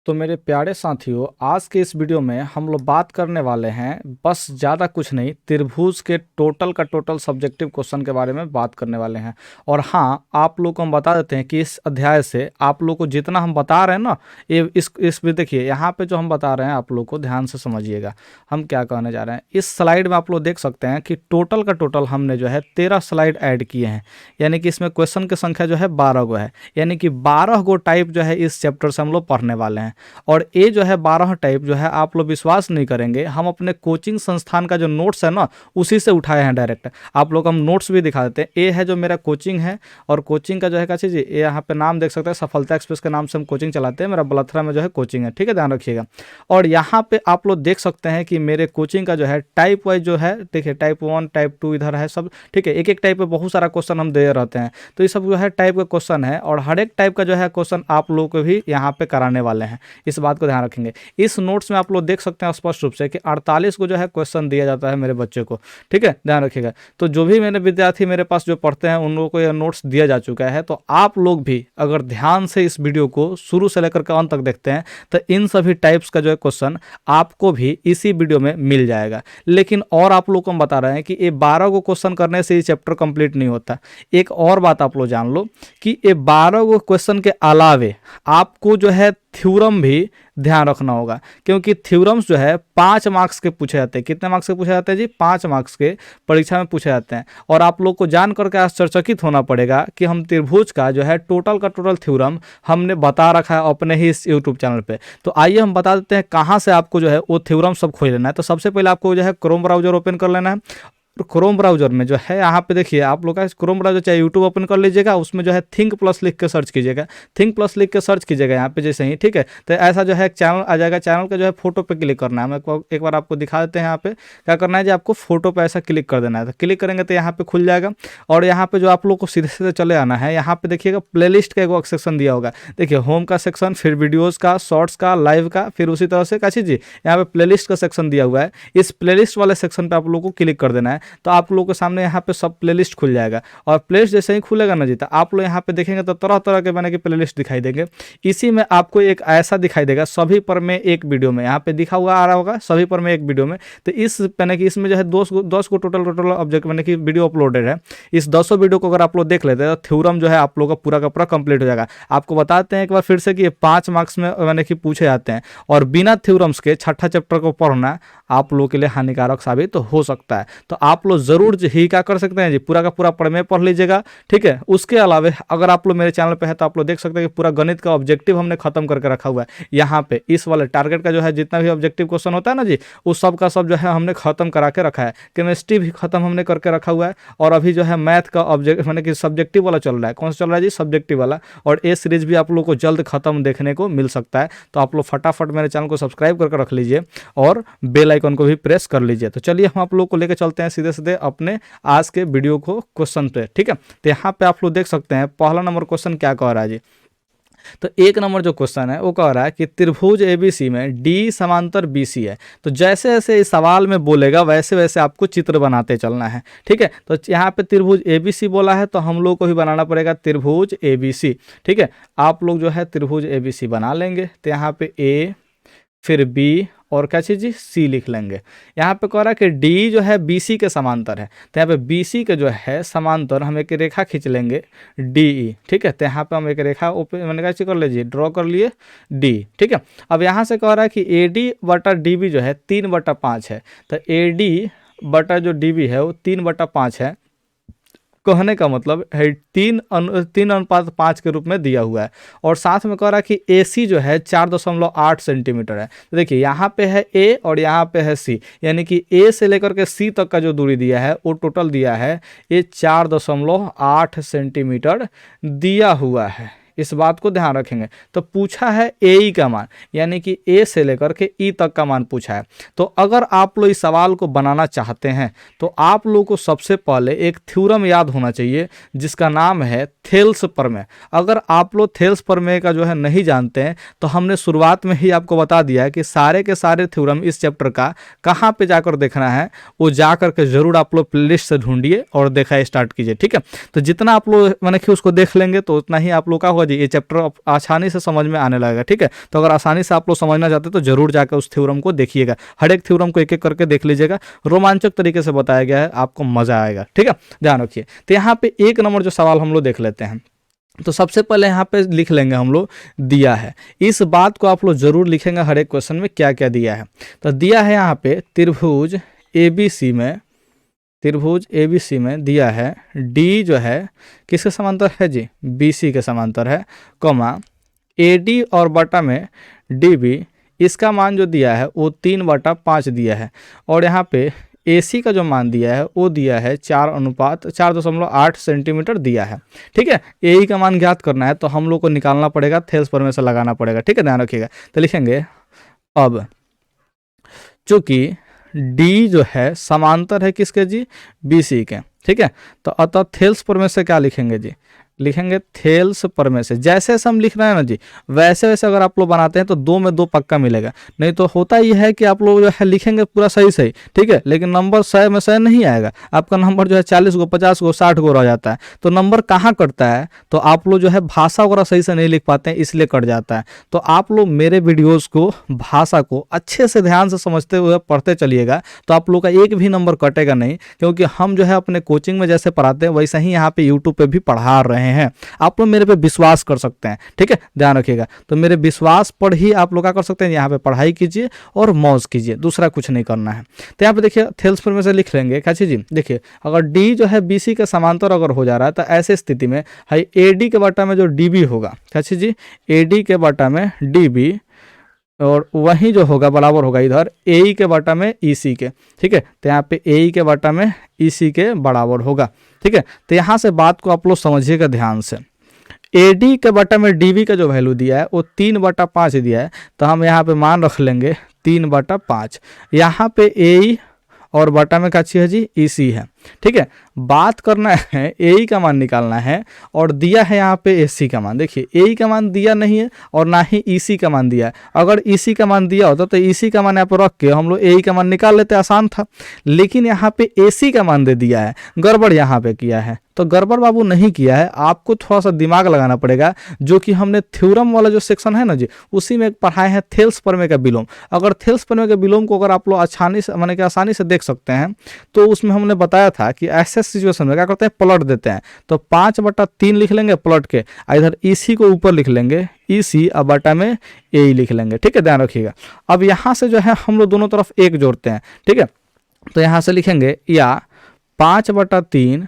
तो मेरे प्यारे साथियों, आज के इस वीडियो में हम लोग बात करने वाले हैं, बस ज़्यादा कुछ नहीं, त्रिभुज के टोटल का टोटल सब्जेक्टिव क्वेश्चन के बारे में बात करने वाले हैं। और हाँ, आप लोग को हम बता देते हैं कि इस अध्याय से आप लोग को जितना हम बता रहे हैं ना, ये इस भी देखिए यहाँ पे जो हम बता रहे हैं, आप लोग को ध्यान से समझिएगा हम क्या कहने जा रहे हैं। इस स्लाइड में आप लोग देख सकते हैं कि टोटल का टोटल हमने जो है 13 स्लाइड ऐड किए हैं, यानी कि इसमें क्वेश्चन की संख्या जो है 12 गो है, यानी कि 12 गो टाइप जो है इस चैप्टर से हम लोग पढ़ने वाले हैं। और ये जो है 12 टाइप जो है, आप लोग विश्वास नहीं करेंगे, हम अपने कोचिंग संस्थान का जो नोट्स है ना, उसी से उठाए हैं डायरेक्ट। आप लोग हम नोट्स भी दिखा देते हैं। ये है जो मेरा कोचिंग है, और कोचिंग का जो है क्या चीज़, ये यहाँ पे नाम देख सकते हैं, सफलता एक्सप्रेस के नाम से हम कोचिंग चलाते हैं। मेरा बलथरा में जो है कोचिंग है, ठीक है, ध्यान रखिएगा। और यहाँ पे आप लोग देख सकते हैं कि मेरे कोचिंग का जो है टाइप वाइज जो है, देखिए टाइप 1 टाइप 2 इधर है सब, ठीक है। एक एक टाइप पे बहुत सारा क्वेश्चन हम दे रहते हैं, तो ये सब जो है टाइप का क्वेश्चन है, और हर एक टाइप का जो है क्वेश्चन आप लोग को भी यहाँ पे कराने वाले हैं। इस बात को ध्यान रखेंगे। इस नोट्स में आप लोग देख सकते हैं स्पष्ट रूप से कि 48 को जो है क्वेश्चन दिया जाता है मेरे बच्चे को, ठीक है, ध्यान रखिएगा। तो जो भी मेरे विद्यार्थी मेरे पास जो पढ़ते हैं, उन लोगों को यह नोट्स दिया जा चुका है। तो आप लोग भी अगर ध्यान से इस वीडियो को शुरू से लेकर के अंत तक देखते हैं, तो इन सभी टाइप्स का जो है क्वेश्चन आपको भी इसी वीडियो में मिल जाएगा। लेकिन और आप लोग को हम बता रहे हैं कि ये 12 को क्वेश्चन करने से ये चैप्टर कंप्लीट नहीं होता। एक और बात आप लोग जान लो कि ये 12 को क्वेश्चन के अलावे आपको जो है थ्योरम भी ध्यान रखना होगा, क्योंकि थ्योरम्स जो है 5 मार्क्स के पूछे जाते हैं। कितने मार्क्स के पूछे जाते हैं जी? 5 मार्क्स के परीक्षा में पूछे जाते हैं। और आप लोग को जान करके आश्चर्यचकित होना पड़ेगा कि हम त्रिभुज का जो है टोटल का टोटल थ्योरम हमने बता रखा है अपने ही इस यूट्यूब चैनल पे। तो आइए हम बता देते हैं कहाँ से आपको जो है वो थ्योरम सब खोज लेना है। तो सबसे पहले आपको जो है क्रोम ब्राउजर ओपन कर लेना है। क्रोम ब्राउजर में जो है यहाँ पे देखिए आप लोग का क्रोम ब्राउजर चाहे यूट्यूब ओपन कर लीजिएगा, उसमें जो है थिंक प्लस लिख के सर्च कीजिएगा। थिंक प्लस लिख के सर्च कीजिएगा यहाँ पे जैसे ही, ठीक है। तो ऐसा जो है एक चैनल आ जाएगा। चैनल का जो है फोटो पे क्लिक करना है। हम एक बार आपको दिखा देते हैं। यहाँ पे क्या करना है जी, आपको फोटो पे ऐसा क्लिक कर देना है। तो क्लिक करेंगे तो यहाँ पे खुल जाएगा। और यहाँ पे जो आप लोग को सीधे सीधे चले आना है, यहाँ पे देखिएगा प्लेलिस्ट का एक सेक्शन दिया होगा। देखिए होम का सेक्शन, फिर वीडियोज़ का, शॉर्ट्स का, लाइव का, फिर उसी तरह से काशी जी यहाँ पे प्लेलिस्ट का सेक्शन दिया हुआ है। इस प्लेलिस्ट वाले सेक्शन पे आप लोग को क्लिक कर देना है। तो आप लोग को सामने यहाँ पे सब प्लेलिस्ट खुल जाएगा। और प्लेलिस्ट जैसे ही खुलेगा ना जी, तो आप लोग यहाँ पे देखेंगे तो तरह तरह के बने की प्लेलिस्ट दिखाई देंगे। इसी में आपको एक ऐसा दिखाई देगा, सभी पर में एक वीडियो में, यहाँ पे दिखा हुआ आ रहा होगा सभी पर में एक वीडियो में। तो इस मैंने कि इसमें जो है 10 को टोटल ऑब्जेक्ट मैंने कि वीडियो अपलोडेड है। इस 200 वीडियो को अगर आप लोग देख लेते हैं तो थ्योरम जो है आप लोग का पूरा का पूरा कंप्लीट हो जाएगा। आपको बताते हैं एक बार फिर से कि ये 5 मार्क्स में मैंने कि पूछे जाते हैं, और बिना थ्योरम्स के छठा चैप्टर को पढ़ना आप लोग के लिए हानिकारक साबित तो हो सकता है। तो आप लोग जरूर ही क्या कर सकते हैं जी, पूरा का पूरा प्रमेय पढ़ लीजिएगा, ठीक है। उसके अलावा अगर आप लोग मेरे चैनल पे है तो आप लोग देख सकते हैं कि पूरा गणित का ऑब्जेक्टिव हमने खत्म करके रखा हुआ है। यहाँ पे इस वाले टारगेट का जो है जितना भी ऑब्जेक्टिव क्वेश्चन होता है ना जी, उस सब का सब जो है हमने खत्म करा के रखा है। केमिस्ट्री भी खत्म हमने करके रखा हुआ है। और अभी जो है मैथ का ऑब्जेक्ट मैंने कि सब्जेक्टिव वाला चल रहा है। कौन सा चल रहा है जी? सब्जेक्टिव वाला। और ए सीरीज भी आप लोग को जल्द खत्म देखने को मिल सकता है। तो आप लोग फटाफट मेरे चैनल को सब्सक्राइब करके रख लीजिए और बेल आइकन को भी प्रेस कर लीजिए। तो चलिए हम आप लोग को लेकर चलते हैं सीधे सीधे अपने आज के वीडियो को क्वेश्चन पे, ठीक है। तो यहाँ पे आप लोग देख सकते हैं पहला नंबर क्वेश्चन क्या कह रहा है जी। तो एक नंबर जो क्वेश्चन है वो कह रहा है कि त्रिभुज एबीसी में डी समांतर बीसी है। तो जैसे जैसे इस सवाल में बोलेगा वैसे वैसे आपको चित्र बनाते चलना है, ठीक है। तो यहाँ पे त्रिभुज एबीसी बोला है, तो हम लोग को भी बनाना पड़ेगा त्रिभुज एबीसी, ठीक है। आप लोग जो है त्रिभुज एबीसी बना लेंगे। तो यहाँ पे ए, फिर बी, और क्या चीज़ जी, सी लिख लेंगे। यहाँ पे कह रहा है कि डी जो है बीसी के समांतर है। तो यहाँ पे बीसी के जो है समांतर हम एक रेखा खींच लेंगे डीई, ठीक है। तो यहाँ पे हम एक रेखा मैंने क्या चीज कर लीजिए, ड्रॉ कर लिए डी, ठीक है। अब यहाँ से कह रहा है कि ए डी बटा डी बी जो है 3/5 है। तो ए डी बटा जो डी बी है वो 3/5 है। कहने का मतलब है 3:5 के रूप में दिया हुआ है। और साथ में कह रहा है कि ए सी जो है 4.8 सेंटीमीटर है। तो देखिए यहाँ पे है ए और यहाँ पे है सी, यानी कि ए से लेकर के सी तक का जो दूरी दिया है वो टोटल दिया है ये 4.8 सेंटीमीटर दिया हुआ है। इस बात को ध्यान रखेंगे। तो पूछा है ए का मान, यानी कि ए से लेकर के ई तक का मान पूछा है। तो अगर आप लोग इस सवाल को बनाना चाहते हैं तो आप लोग को सबसे पहले एक थ्योरम याद होना चाहिए जिसका नाम है थेल्स प्रमेय। अगर आप लोग थेल्स प्रमेय का जो है नहीं जानते हैं तो हमने शुरुआत में ही आपको बता दिया है कि सारे के सारे थ्योरम इस चैप्टर का कहाँ पे जाकर देखना है, वो जाकर के जरूर आप लोग प्लेलिस्ट से ढूंढिए और देखा स्टार्ट कीजिए, ठीक है। तो जितना आप लोग मैंने कि उसको देख लेंगे तो उतना ही आप लोग का होगा जी ये चैप्टर आसानी से समझ में आने लगेगा। ठीक है, तो अगर आसानी से आप लोग समझना चाहते हैं तो जरूर जाकर उस थ्योरम को देखिएगा, हर एक थ्योरम को एक एक करके देख लीजिएगा, रोमांचक तरीके से बताया गया है, आपको मजा आएगा। ठीक है, ध्यान रखिए। तो यहाँ पे 1 नंबर जो सवाल हम लोग देख लेते हैं। तो सबसे पहले यहाँ पे लिख लेंगे हम लोग दिया है, इस बात को आप लोग जरूर लिखेंगे हर एक क्वेश्चन में क्या क्या दिया है। तो दिया है यहाँ पे त्रिभुज ABC में दिया है डी जो है किसके समांतर है जी, BC के समांतर है, कॉमा AD और बटा में DB, इसका मान जो दिया है वो 3/5 दिया है, और यहाँ पे AC का जो मान दिया है वो दिया है 4:8 सेंटीमीटर दिया है। ठीक है, AE का मान ज्ञात करना है तो हम लोग को निकालना पड़ेगा, थेल्स प्रमेय से लगाना पड़ेगा। ठीक है, ध्यान रखिएगा। तो लिखेंगे अब चूंकि D जो है समांतर है किसके जी, BC के। ठीक है, तो अतः थेल्स प्रमेय से क्या लिखेंगे जी, लिखेंगे थेल्स प्रमेय से। जैसे जैसे हम लिख रहे हैं ना जी, वैसे वैसे अगर आप लोग बनाते हैं तो 2 में 2 पक्का मिलेगा, नहीं तो होता ही है कि आप लोग जो है लिखेंगे पूरा सही सही, ठीक है, लेकिन नंबर 100 में 100 नहीं आएगा, आपका नंबर जो है 40 गो 50 गो 60 गो रह जाता है। तो नंबर कहाँ कटता है, तो आप लोग जो है भाषा वगैरह सही से नहीं लिख पाते हैं, इसलिए कट जाता है। तो आप लोग मेरे वीडियोज़ को, भाषा को अच्छे से ध्यान से समझते हुए पढ़ते चलिएगा, तो आप लोग का एक भी नंबर कटेगा नहीं, क्योंकि हम जो है अपने कोचिंग में जैसे पढ़ाते हैं वैसे ही यहाँ पे यूट्यूब पे भी पढ़ा रहे हैं। आप लोग मेरे पे विश्वास कर सकते हैं। ठीक है, ध्यान रखिएगा। तो मेरे विश्वास पर ही आप लोग क्या कर सकते हैं, यहाँ पे पढ़ाई कीजिए और मौज कीजिए, दूसरा कुछ नहीं करना है। तो यहाँ पे देखिए थेल्स प्रमेय से लिख लेंगे क्या चीज जी, देखिए अगर डी जो है BC के समांतर अगर हो जा रहा है तो ऐसे स्थिति में है AD के बटा में जो DB होगा, क्या चीज जी, AD के बटा में DB, और वही जो होगा बराबर होगा इधर AE के बटा में EC के। ठीक है, तो यहाँ पे AE के बटा में EC के बराबर होगा। ठीक है, तो यहाँ से बात को आप लोग समझिएगा ध्यान से। AD के बटा में DB का जो वैल्यू दिया है वो 3/5 दिया है, तो हम यहाँ पे मान रख लेंगे 3/5। यहाँ पे AE और बटा में क्या चीज है जी, EC है। ठीक है, बात करना है AE का मान निकालना है, और दिया है यहाँ पे AC का मान। देखिए AE का मान दिया नहीं है और ना ही EC का मान दिया है। अगर EC का मान दिया होता तो EC का मान यहाँ पर रख के हम लोग AE का मान निकाल लेते, आसान था। लेकिन यहाँ पे AC का मान दे दिया है, गड़बड़ यहाँ पे किया है। तो गड़बड़ बाबू नहीं किया है, आपको थोड़ा सा दिमाग लगाना पड़ेगा, जो कि हमने थ्योरम वाला जो सेक्शन है ना जी, उसी में पढ़ाए हैं थेल्स प्रमेय का विलोम। अगर थेल्स प्रमेय के विलोम को अगर आप लोग आसानी से माने कि आसानी से देख सकते हैं, तो उसमें हमने बताया था कि ऐसे सिचुएशन में क्या करते हैं, पलट देते हैं। तो 5/3 लिख लेंगे पलट के, इधर EC को ऊपर लिख लेंगे, EC और बटा में AE लिख लेंगे। ठीक है, ध्यान रखिएगा। अब यहाँ से जो है हम लोग दोनों तरफ 1 जोड़ते हैं। ठीक है, तो यहाँ से लिखेंगे या 5/3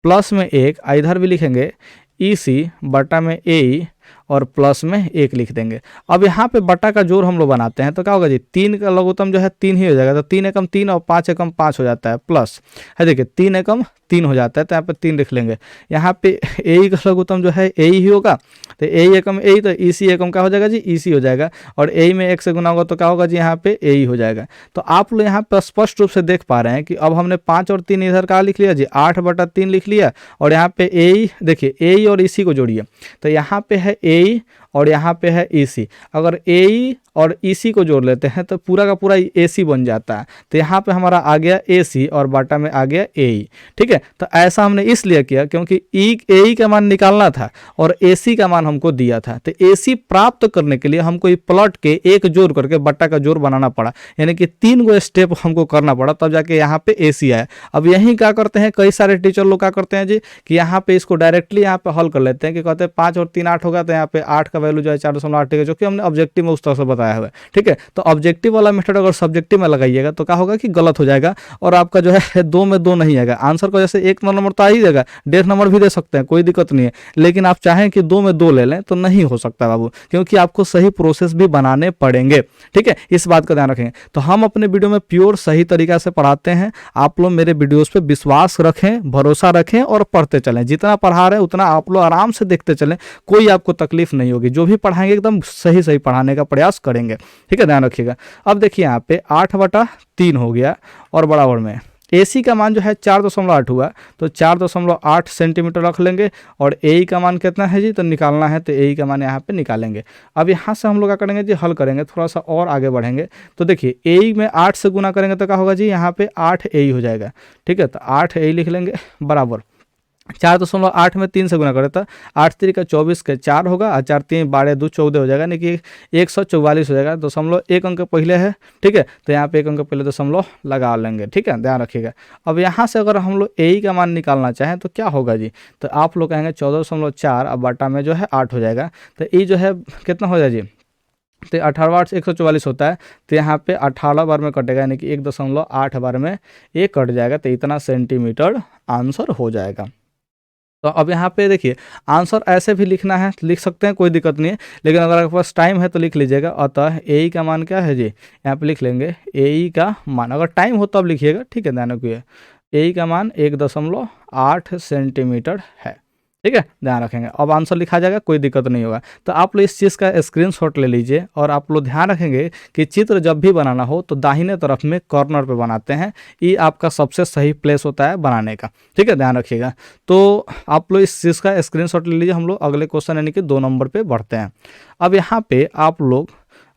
प्लस में 1, इधर भी लिखेंगे EC बटा में AE और प्लस में 1 लिख देंगे। अब यहाँ पे बटा का जोड़ हम लोग बनाते हैं तो क्या होगा जी, 3 का लघुत्तम जो है 3 ही हो जाएगा, तो 3 एकम 3 और 5 एकम 5 हो जाता है, प्लस है देखिए 3 एकम 3 हो जाता है, तो यहाँ पे 3 लिख लेंगे। यहाँ पे AE का लघुत्तम जो है AE ही होगा, तो AE एकम AE, तो EC एकम क्या हो जाएगा जी, EC हो जाएगा, और AE में 1 से गुना होगा तो क्या होगा जी, यहाँ पे AE हो जाएगा। तो आप लोग यहाँ पर स्पष्ट रूप से देख पा रहे हैं कि अब हमने 5 और 3 इधर का लिख लिया जी, 8/3 लिख लिया, और यहाँ पे AE देखिए AE और EC को जोड़िए, तो यहाँ पे है AE और यहाँ पे है EC। अगर AE और EC को जोड़ लेते हैं तो पूरा का पूरा AC बन जाता है, तो यहाँ पे हमारा आ गया AC और बाटा में आ गया AE। ठीक है, तो ऐसा हमने इसलिए किया क्योंकि AE का मान निकालना था और AC का मान हमको दिया था, तो AC प्राप्त करने के लिए हमको ये प्लॉट के एक जोड़ करके बट्टा का जोड़ बनाना पड़ा, यानी कि 3 गो स्टेप हमको करना पड़ा, तब जाके यहाँ पे AC आया। अब यही क्या करते हैं, कई सारे टीचर लोग क्या करते हैं जी कि यहाँ पे इसको डायरेक्टली यहाँ पे हल कर लेते हैं कि कहते हैं 5 और 3 8 होगा, तो यहाँ पे 8 का वैल्यू जो है 4.8 है, जो कि हमने ऑब्जेक्टिव में उस तरह से बताया हुआ है। ठीक है, तो ऑब्जेक्टिव वाला मेथड अगर सब्जेक्टिव में लगाइएगा तो क्या होगा कि गलत हो जाएगा और आपका जो है 2 में 2 नहीं आएगा आंसर को। जैसे 1 नंबर तो आ ही जाएगा, 1.5 नंबर भी दे सकते हैं, कोई दिक्कत नहीं है, लेकिन आप चाहें कि 2 में 2 ले लें तो नहीं हो सकता बाबू, क्योंकि आपको सही प्रोसेस भी बनाने पड़ेंगे। ठीक है, इस बात का ध्यान रखेंगे। तो हम अपने वीडियो में प्योर सही तरीका से पढ़ाते हैं, आप लोग मेरे वीडियोस पे विश्वास रखें, भरोसा रखें और पढ़ते चलें। जितना पढ़ा रहे हैं उतना आप लोग आराम से देखते चलें, कोई आपको तकलीफ नहीं होगी। जो भी पढ़ाएंगे एकदम सही सही पढ़ाने का प्रयास करेंगे। ठीक है, ध्यान रखिएगा। अब देखिए यहाँ पे 8/3 हो गया और बराबर में AC का मान जो है 4.8 हुआ, तो 4.8 सेंटीमीटर रख लेंगे, और AE का मान कितना है जी, तो निकालना है, तो AE का मान यहाँ पे निकालेंगे। अब यहाँ से हम लोग क्या करेंगे जी, हल करेंगे, थोड़ा सा और आगे बढ़ेंगे। तो देखिए AE में 8 से गुना करेंगे तो क्या होगा जी, यहाँ पे 8 AE हो जाएगा। ठीक है, तो 8 AE लिख लेंगे बराबर 4.8 में 3 से गुना करें तो 8 3 का 24 के 4 होगा और 4 3 12 2 14 हो जाएगा, यानी कि 144 हो जाएगा। दशमलव एक अंक पहले है, ठीक है, तो यहाँ पे एक अंक पहले दशमलव लगा लेंगे, ठीक है, ध्यान रखिएगा। अब यहाँ से अगर हम लोग ए का मान निकालना चाहें तो क्या होगा जी, तो आप लोग कहेंगे 14.4 अब बाटा में जो है 8 हो जाएगा, तो ई जो है कितना हो जाएगा जी, तो 18 से 144 होता है, तो यहाँ पे 18 बार में कटेगा, यानी कि 1.8 बार में ये कट जाएगा, तो इतना सेंटीमीटर आंसर हो जाएगा। तो अब यहाँ पे देखिए आंसर ऐसे भी लिखना है लिख सकते हैं, कोई दिक्कत नहीं है, लेकिन अगर आपके पास टाइम है तो लिख लीजिएगा। अतः ए का मान क्या है जी, यहाँ पे लिख लेंगे ए का मान, अगर टाइम हो तो अब लिखिएगा, ठीक है, ध्यान रखिए। ए का मान 1.8 सेंटीमीटर है, ठीक है, ध्यान रखेंगे। अब आंसर लिखा जाएगा, कोई दिक्कत नहीं होगा। तो आप लोग इस चीज़ का स्क्रीनशॉट ले लीजिए और आप लोग ध्यान रखेंगे कि चित्र जब भी बनाना हो तो दाहिने तरफ में कॉर्नर पे बनाते हैं, ये आपका सबसे सही प्लेस होता है बनाने का, ठीक है, ध्यान रखिएगा। तो आप लोग इस चीज़ का स्क्रीनशॉट ले लीजिए, हम लोग अगले क्वेश्चन यानी कि 2 नंबर पर बढ़ते हैं। अब यहाँ पे आप लोग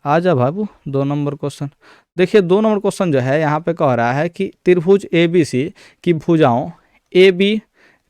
आ जा बाबू 2 नंबर क्वेश्चन देखिए। 2 नंबर क्वेश्चन जो है यहाँ पे कह रहा है कि त्रिभुज ABC की भुजाओं AB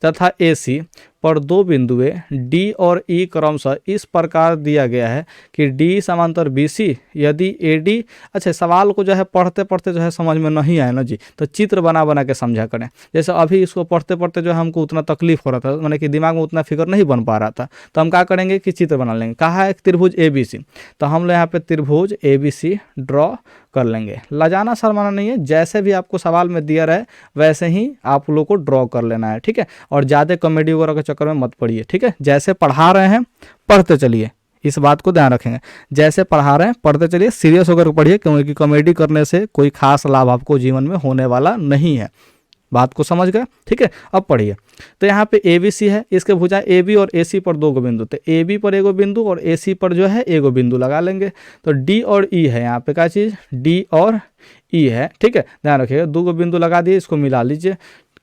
तथा AC पर 2 बिंदुएं D और E क्रमशः इस प्रकार दिया गया है कि D समांतर BC यदि AD, अच्छा सवाल को जो है पढ़ते पढ़ते जो है समझ में नहीं आया ना जी, तो चित्र बना बना के समझा करें। जैसे अभी इसको पढ़ते पढ़ते जो है हमको उतना तकलीफ हो रहा था, मैंने कि दिमाग में उतना फिगर नहीं बन पा रहा था, तो हम क्या करेंगे कि चित्र बना लेंगे। कहा है त्रिभुज ABC, तो हम लोग यहाँ पे त्रिभुज ABC ड्रॉ कर लेंगे। लजाना शर्माना नहीं है, जैसे भी आपको सवाल में दिया रहे वैसे ही आप लोग को ड्रॉ कर लेना है, ठीक है, और ज़्यादा कॉमेडी वगैरह के चक्कर में मत पड़िए, ठीक है। जैसे पढ़ा रहे हैं पढ़ते चलिए, इस बात को ध्यान रखेंगे, जैसे पढ़ा रहे हैं पढ़ते चलिए, सीरियस होकर पढ़िए, क्योंकि कॉमेडी करने से कोई खास लाभ आपको जीवन में होने वाला नहीं है। बात को समझ गए, ठीक है। अब पढ़िए, तो यहाँ पे ABC है, इसके भुजा AB और AC पर 2 बिंदु, तो AB पर एगो बिंदु और AC पर जो है एगो बिंदु लगा लेंगे। तो D और E है, यहाँ पे क्या चीज़ D और E है, ठीक है, ध्यान रखिएगा। 2 बिंदु लगा दिए, इसको मिला लीजिए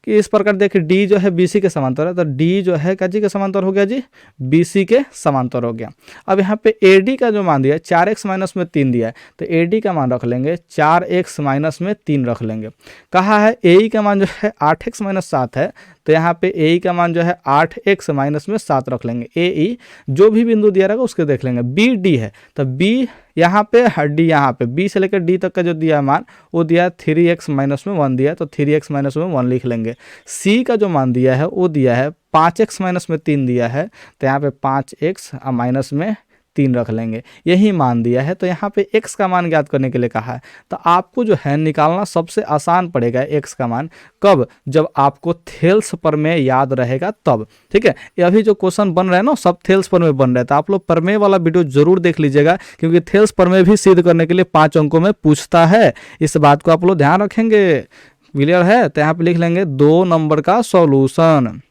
कि इस प्रकार देखिए D जो है BC के समांतर है, तो D जो है क्या जी के समांतर हो गया जी, BC के समांतर हो गया। अब यहाँ पे AD का जो मान दिया है 4x माइनस में 3 दिया है, तो AD का मान रख लेंगे 4x माइनस में 3 रख लेंगे। कहा है AE का मान जो है 8x माइनस 7 है, तो यहाँ पे AE का मान जो है 8x माइनस में 7 रख लेंगे। AE जो भी बिंदु दिया रहेगा उसके देख लेंगे। BD है, तो B यहाँ पे D यहाँ पे B से लेकर D तक का जो दिया है मान वो दिया 3x माइनस में 1 दिया है, तो 3x माइनस में 1 लिख लेंगे। C का जो मान दिया है वो दिया है 5x माइनस में 3 दिया है, तो यहाँ पे 5x माइनस में 3 रख लेंगे, यही मान दिया है। तो यहाँ पे x का मान ज्ञात करने के लिए कहा है, तो आपको जो है निकालना सबसे आसान पड़ेगा x का मान, कब, जब आपको थेल्स प्रमेय याद रहेगा तब, ठीक है। ये अभी जो क्वेश्चन बन रहे हैं ना सब थेल्स प्रमेय बन रहे हैं, तो आप लोग प्रमेय वाला वीडियो जरूर देख लीजिएगा, क्योंकि थेल्स प्रमेय भी सिद्ध करने के लिए 5 अंकों में पूछता है। इस बात को आप लोग ध्यान रखेंगे, क्लियर है। तो यहाँ पे लिख लेंगे 2 नंबर का सॉल्यूशन।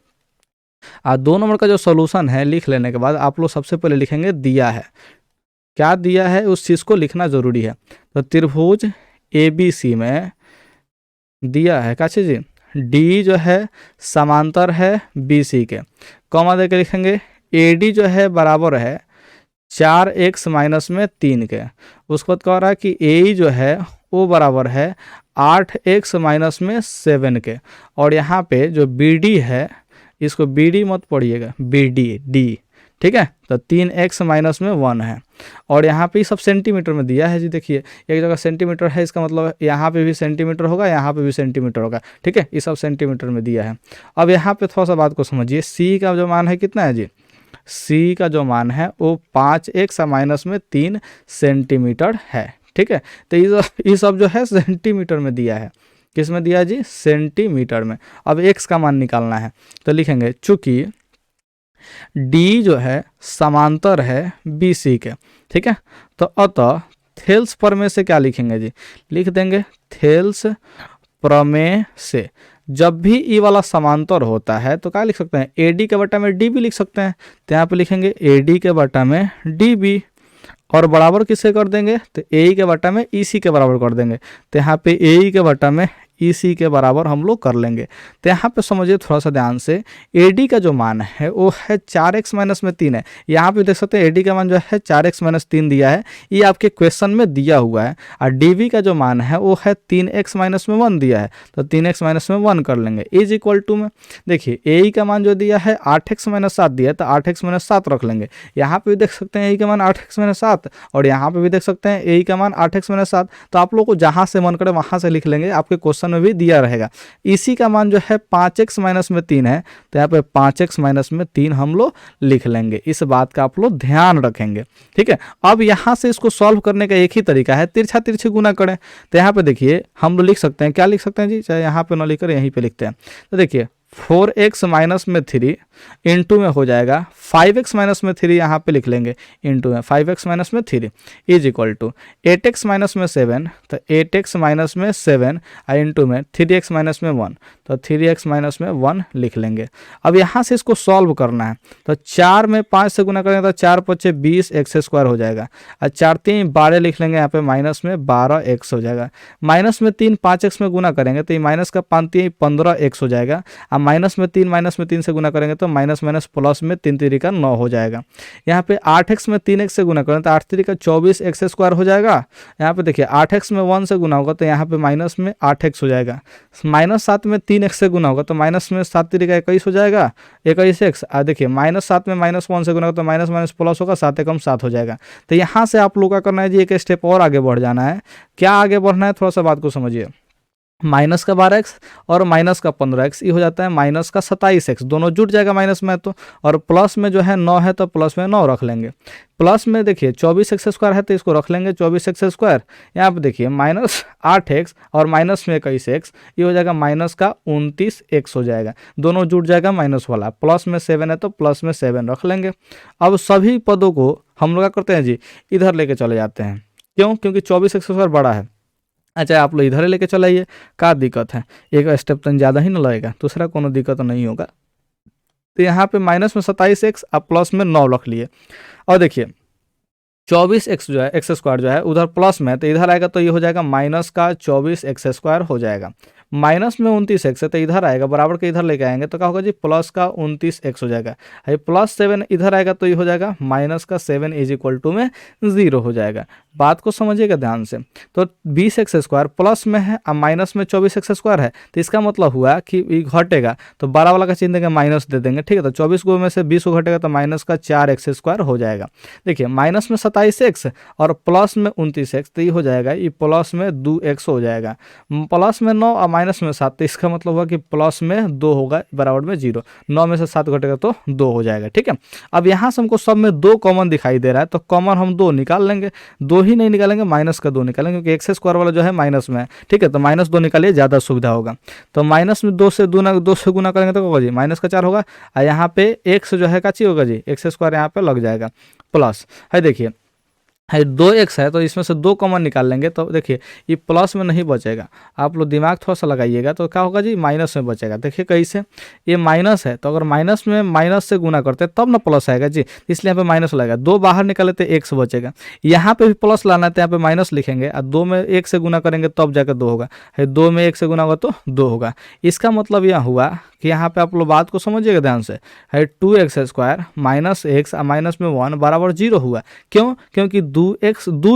2 नंबर का जो सॉल्यूशन है लिख लेने के बाद आप लोग सबसे पहले लिखेंगे दिया है, क्या दिया है उस चीज़ को लिखना जरूरी है। तो त्रिभुज ABC में दिया है क्या चीज़, D जो है समांतर है BC के, कॉमा देके लिखेंगे AD जो है बराबर है 4x माइनस में 3 के। उसके बाद कह रहा है कि AE जो है वो बराबर है 8x माइनस में 7 के, और यहाँ पे जो BD है इसको BD मत पढ़िएगा, BD, ठीक है, तो 3x माइनस में 1 है, और यहाँ पे सब सेंटीमीटर में दिया है जी। देखिए एक जगह सेंटीमीटर है, इसका मतलब यहाँ पे भी सेंटीमीटर होगा, यहाँ पे भी सेंटीमीटर होगा, ठीक है, ये सब सेंटीमीटर में दिया है। अब यहाँ पे थोड़ा सा बात को समझिए, C का जो मान है कितना है जी, C का जो मान है वो 5x माइनस में 3 सेंटीमीटर है, ठीक है। तो ये सब जो है सेंटीमीटर में दिया है, किस में दिया है जी, सेंटीमीटर में। अब x का मान निकालना है, तो लिखेंगे चूंकि D जो है समांतर है BC के, ठीक है, तो अतः थेल्स प्रमेय से क्या लिखेंगे जी, लिख देंगे थेल्स प्रमेय से जब भी ई वाला समांतर होता है तो क्या लिख सकते हैं, AD के बटा में DB लिख सकते हैं। तो यहाँ पे लिखेंगे AD के बटा में DB, और बराबर किससे कर देंगे, तो AE के बटा में EC के बराबर कर देंगे। तो यहाँ पे AE के बटा में इसी के बराबर हम लोग कर लेंगे। तो यहाँ पे समझिए थोड़ा सा ध्यान से, ए डी का जो मान है वो है 4x माइनस में 3 है। यहाँ पे देख सकते हैं ए डी का मान जो है 4x माइनस 3 दिया है, ये आपके क्वेश्चन में दिया हुआ है। और डी वी का जो मान है वो है 3x माइनस में 1 दिया है, तो 3x माइनस में 1 कर लेंगे। इज इक्वल टू में देखिए ए ई का मान जो दिया है 8x माइनस 7 दिया है, तो 8x माइनस 7 रख लेंगे। यहाँ पे भी देख सकते हैं ए का मान 8x माइनस 7, और यहाँ पे भी देख सकते हैं ए का मान 8x माइनस 7। तो आप लोग को जहाँ से मन करे वहाँ से लिख लेंगे, आपके क्वेश्चन में भी दिया रहेगा। इसी का मान जो है 5x माइनस में 3 है, तो यहाँ पे 5x माइनस में 3 हम लोग लिख लेंगे। इस बात का आप लोग ध्यान रखेंगे, ठीक है। अब यहाँ से इसको सॉल्व करने का एक ही तरीका है, तिरछा तिरछी गुना करें। तो यहाँ पे देखिए हम लोग लिख सकते हैं, क्या लिख सकते हैं जी, चाहे यहाँ पे ना लिखकर यहीं पे लिखते हैं। तो देखिए 4x माइनस में 3 इंटू में हो जाएगा 5x माइनस में 3, यहाँ पे लिख लेंगे इंटू में 5x माइनस में 3 is equal to 8x minus में 7, तो 8x माइनस में 7 और इंटू में 3x माइनस में 1, तो 3x माइनस में 1 लिख लेंगे। अब यहाँ से इसको सॉल्व करना है, तो 4 में 5 से गुना करेंगे तो 4 पच्चे 20 x स्क्वायर हो जाएगा, और 4 3 12 लिख लेंगे, यहाँ पे माइनस में 12x हो जाएगा। माइनस में 3 5x में गुना करेंगे तो ये माइनस का 5 15x हो जाएगा, और माइनस में 3 से गुना करेंगे तो माइनस माइनस प्लस में 3 3 का 9 हो जाएगा। यहाँ पे 8x में 3x से गुना करें तो 8 3 का 24x स्क्वायर हो जाएगा। यहाँ पे देखिए 8x में 1 से गुना होगा तो यहाँ पे माइनस में 8x हो जाएगा। माइनस 7 में 3x से गुना होगा तो माइनस में 7 3 का 21 हो जाएगा, 21x। और देखिए माइनस 7 में माइनस 1 से गुना होगा तो माइनस माइनस प्लस होगा, 7 एकम 7 हो जाएगा। तो यहाँ से आप लोग का करना है जी, एक स्टेप और आगे बढ़ जाना है। क्या आगे बढ़ना है, थोड़ा सा बात को समझिए। माइनस का 12x और माइनस का 15x, ये हो जाता है माइनस का 27x, दोनों जुट जाएगा माइनस में तो, और प्लस में जो है 9 है तो प्लस में 9 रख लेंगे। प्लस में देखिए 24x स्क्वायर है तो इसको रख लेंगे 24x स्क्वायर। यहाँ पे देखिए माइनस 8x और माइनस में 21x, ये हो जाएगा माइनस का 29x हो जाएगा, दोनों जुट जाएगा माइनस वाला। प्लस में 7 है तो प्लस में 7 रख लेंगे। अब सभी पदों को हम लोग क्या करते हैं जी, इधर लेके चले जाते हैं। क्यों? क्योंकि 24x स्क्वायर बड़ा है। अच्छा आप लोग इधर लेके चलाइए, क्या दिक्कत है, एक स्टेप तो ज़्यादा ही ना लगेगा, दूसरा कोनो दिक्कत नहीं होगा। तो यहाँ पे माइनस में 27x और प्लस में 9 रख लिए। और देखिए 24x जो है एक्स स्क्वायर जो है उधर प्लस में, तो इधर आएगा तो ये हो जाएगा माइनस का 24x स्क्वायर हो जाएगा। माइनस में 29x है तो इधर आएगा, बराबर के इधर लेके आएंगे तो क्या होगा जी, प्लस का 29x हो जाएगा। ये प्लस 7 इधर आएगा तो ये हो जाएगा माइनस का 7 इज इक्वल टू में 0 हो जाएगा। बात को समझिएगा ध्यान से। तो 20x स्क्वायर प्लस में है और माइनस में 24x स्क्वायर है, तो इसका मतलब हुआ कि ये घटेगा तो 12 वाला का चिन्ह देंगे, माइनस दे देंगे, ठीक है। तो 24 को में से 20 को घटेगा तो माइनस का 4x स्क्वायर हो जाएगा। देखिए माइनस में 27x और प्लस में 29x, तो ये हो जाएगा, ये प्लस में 2x हो जाएगा। प्लस में 9 और माइनस में 7, तो इसका मतलब हुआ कि प्लस में 2 होगा बराबर में 0। 9 में से 7 घटेगा तो 2 हो जाएगा, ठीक है। अब यहाँ से हमको सब में 2 कॉमन दिखाई दे रहा है, तो कॉमन हम 2 निकाल लेंगे। 2 ही नहीं निकालेंगे, माइनस का 2 निकालेंगे, क्योंकि एक्स स्क्वायर वाला जो है माइनस में है, ठीक है। तो माइनस 2 निकालिए, ज़्यादा सुविधा होगा। तो माइनस में 2 से गुना करेंगे तो होगा जी माइनस का 4 होगा, और यहाँ पे एक्स जो है का ची होगा जी, एक्स स्क्वायर यहाँ पे लग जाएगा प्लस है। देखिए है 2x है तो इसमें से 2 कॉमन निकाल लेंगे, तो देखिए ये प्लस में नहीं बचेगा। आप लोग दिमाग थोड़ा सा लगाइएगा, तो क्या होगा जी, माइनस में बचेगा। देखिए कैसे, ये माइनस है तो अगर माइनस में माइनस से गुना करते हैं तब ना प्लस आएगा जी, इसलिए यहाँ पे माइनस लगेगा। 2 बाहर निकाले तो x बचेगा, यहाँ पे भी प्लस लाना है तो यहाँ पे माइनस लिखेंगे, और 2 में 1 से गुना करेंगे तब जाकर 2 होगा, है 2 में 1 से गुना होगा तो 2 होगा। इसका मतलब यह हुआ कि यहाँ पे आप लोग बात को समझिएगा ध्यान से, है 2x स्क्वायर माइनस x और माइनस में 1 बराबर 0 हुआ। क्यों? क्योंकि 2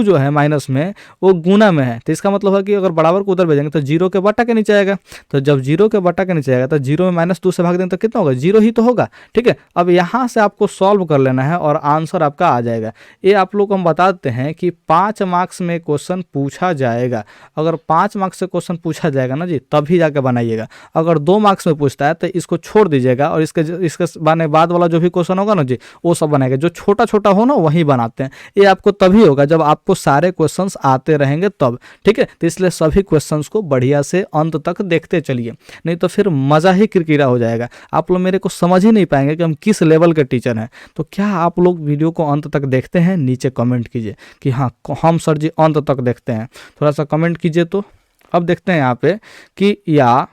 जो है माइनस में वो गुना में है, तो इसका मतलब है कि अगर बराबर को उधर भेजेंगे तो 0 के बटा के नीचे आएगा। तो जब 0 के बटा के नीचे आएगा तो 0 में माइनस 2 से भाग देंगे तो कितना होगा, 0 ही तो होगा, ठीक है। अब यहाँ से आपको सॉल्व कर लेना है और आंसर आपका आ जाएगा। ये आप लोग को हम बता देते हैं कि 5 मार्क्स में क्वेश्चन पूछा जाएगा। अगर 5 मार्क्स से क्वेश्चन पूछा जाएगा ना जी, तभी जाके बनाइएगा। अगर 2 मार्क्स में पूछता है तो इसको छोड़ दीजिएगा, और इसके बाद वाला जो भी क्वेश्चन होगा ना जी, वो सब बनाएगा। जो छोटा छोटा हो ना वही बनाते हैं। ये आपको तभी होगा जब आपको सारे क्वेश्चंस आते रहेंगे तब, ठीक है। तो इसलिए सभी क्वेश्चंस को बढ़िया से अंत तक देखते चलिए, नहीं तो फिर मज़ा ही किरकिरा हो जाएगा। आप लोग मेरे को समझ ही नहीं पाएंगे कि हम किस लेवल के टीचर हैं। तो क्या आप लोग वीडियो को अंत तक देखते हैं? नीचे कमेंट कीजिए कि हाँ हम सर जी अंत तक देखते हैं, थोड़ा सा कमेंट कीजिए। तो अब देखते हैं यहाँ पे कि या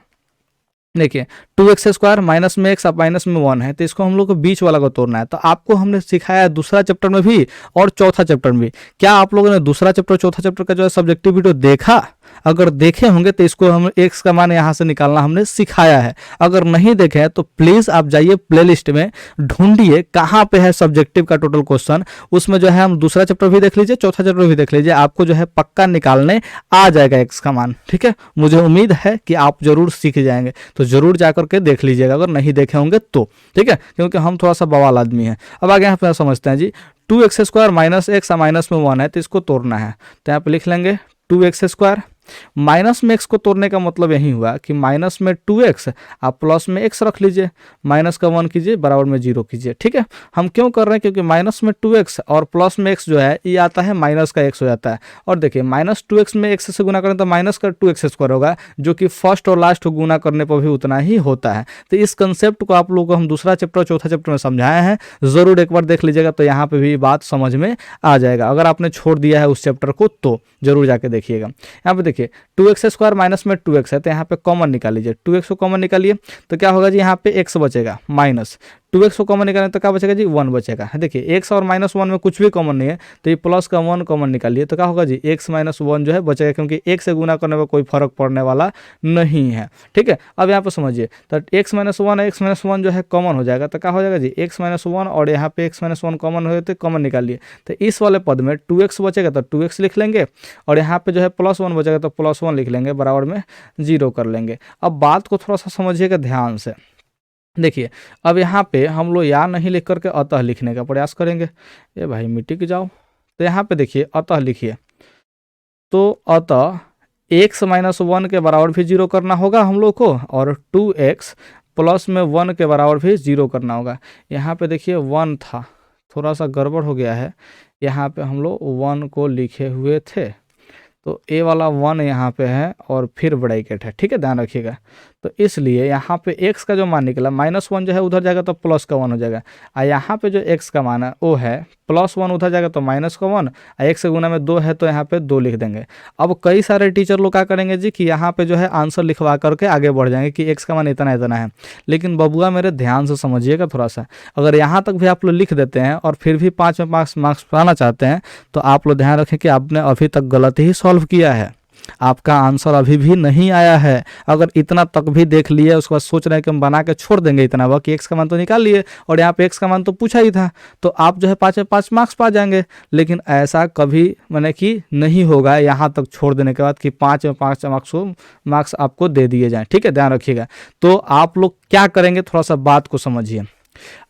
देखिए 2x स्क्वायर माइनस में x अब माइनस में 1 है, तो इसको हम लोग को बीच वाला को तोड़ना है। तो आपको हमने सिखाया दूसरा चैप्टर में भी और चौथा चैप्टर में भी। क्या आप लोगों ने दूसरा चैप्टर चौथा चैप्टर का जो है सब्जेक्टिव वीडियो देखा? अगर देखे होंगे तो इसको हम एक्स का मान यहाँ से निकालना हमने सिखाया है। अगर नहीं देखे हैं तो प्लीज़ आप जाइए प्लेलिस्ट में, ढूंढिए कहाँ पे है सब्जेक्टिव का टोटल क्वेश्चन, उसमें जो है हम दूसरा चैप्टर भी देख लीजिए, चौथा चैप्टर भी देख लीजिए, आपको जो है पक्का निकालने आ जाएगा एक्स का मान। ठीक है, मुझे उम्मीद है कि आप जरूर सीख जाएंगे, तो जरूर जाकर के देख लीजिएगा अगर नहीं देखे होंगे तो। ठीक है, क्योंकि हम थोड़ा सा बवाल आदमी हैं। अब आगे यहाँ पे समझते हैं जी, 2x² माइनस एक्स माइनस में 1 है तो इसको तोड़ना है, तो यहाँ पे लिख लेंगे 2x²। माइनस में एक्स को तोड़ने का मतलब यही हुआ कि माइनस में 2x आप प्लस में x रख लीजिए, माइनस का 1 कीजिए, बराबर में 0 कीजिए। ठीक है, हम क्यों कर रहे हैं, क्योंकि माइनस में 2x और प्लस में x जो है ये आता है माइनस का x हो जाता है। और देखिए माइनस 2x में x से गुना करें तो माइनस का 2x² होगा, जो कि फर्स्ट और लास्ट को गुना करने पर भी उतना ही होता है। तो इस कंसेप्ट को आप लोगों को हम दूसरा चैप्टर चौथा चैप्टर में समझाए हैं, ज़रूर एक बार देख लीजिएगा, तो यहाँ पर भी बात समझ में आ जाएगा। अगर आपने छोड़ दिया है उस चैप्टर को तो जरूर जाके देखिएगा। यहाँ पे देखिए 2x² माइनस में 2x है, तो यहाँ पे कॉमन निकाल लीजिए, 2x को कॉमन निकालिए तो क्या होगा जी, यहाँ पे x बचेगा, माइनस 2x को कॉमन निकालें तो क्या बचेगा जी, 1 बचेगा। देखिए x और -1 में कुछ भी कॉमन नहीं है, तो ये प्लस का 1 कॉमन निकालिए तो क्या होगा जी, x - 1 जो है बचेगा, क्योंकि x से गुना करने में कोई फर्क पड़ने वाला नहीं है। ठीक है, अब यहाँ पे समझिए, तो x - 1 x - 1 जो है कॉमन हो जाएगा, तो क्या हो जाएगा जी, x - 1 और यहाँ पे x - 1 कॉमन हो तो कॉमन निकालिए, तो इस वाले पद में 2x बचेगा तो 2x लिख लेंगे, और यहाँ पे जो है +1 बचेगा तो +1 लिख लेंगे, बराबर में 0 कर लेंगे। अब बात को थोड़ा सा समझिएगा ध्यान से। देखिए अब यहाँ पे हम लोग या नहीं लिख करके अतः लिखने का प्रयास करेंगे। ए भाई मिट्टी की जाओ, तो यहाँ पे देखिए अतः लिखिए, तो अतः x - 1 के बराबर भी 0 करना होगा हम लोग को, और 2x प्लस में 1 के बराबर भी 0 करना होगा। यहाँ पे देखिए 1 था, थोड़ा सा गड़बड़ हो गया है, यहाँ पे हम लोग 1 को लिखे हुए थे, तो ए वाला 1 यहाँ पे है और फिर ब्रैकेट है। ठीक है, ध्यान रखिएगा। तो इसलिए यहाँ पे x का जो मान निकला -1 जो है उधर जाएगा तो प्लस का 1 हो जाएगा, और यहाँ पे जो x का मान है वो है +1 उधर जाएगा तो माइनस का 1, और x से गुना में 2 है तो यहाँ पे 2 लिख देंगे। अब कई सारे टीचर लोग क्या करेंगे जी कि यहाँ पे जो है आंसर लिखवा करके आगे बढ़ जाएंगे कि x का मान इतना इतना है, लेकिन बबुआ मेरे ध्यान से समझिएगा थोड़ा सा, अगर यहाँ तक भी आप लोग लिख देते हैं और फिर भी 5 में 5 मार्क्स पाना चाहते हैं तो आप लोग ध्यान रखें कि आपने अभी तक गलत ही सॉल्व किया है, आपका आंसर अभी भी नहीं आया है। अगर इतना तक भी देख लिए उसके बाद सोच रहे हैं कि हम बना के छोड़ देंगे इतना वह कि x का मान तो निकाल लिए और यहाँ पे x का मान तो पूछा ही था, तो आप जो है 5 में 5 मार्क्स पा जाएंगे, लेकिन ऐसा कभी मैंने कि नहीं होगा यहाँ तक छोड़ देने के बाद कि 5 में 5 मार्क्स आपको दे दिए जाएं। ठीक है, ध्यान रखिएगा। तो आप लोग क्या करेंगे, थोड़ा सा बात को समझिए।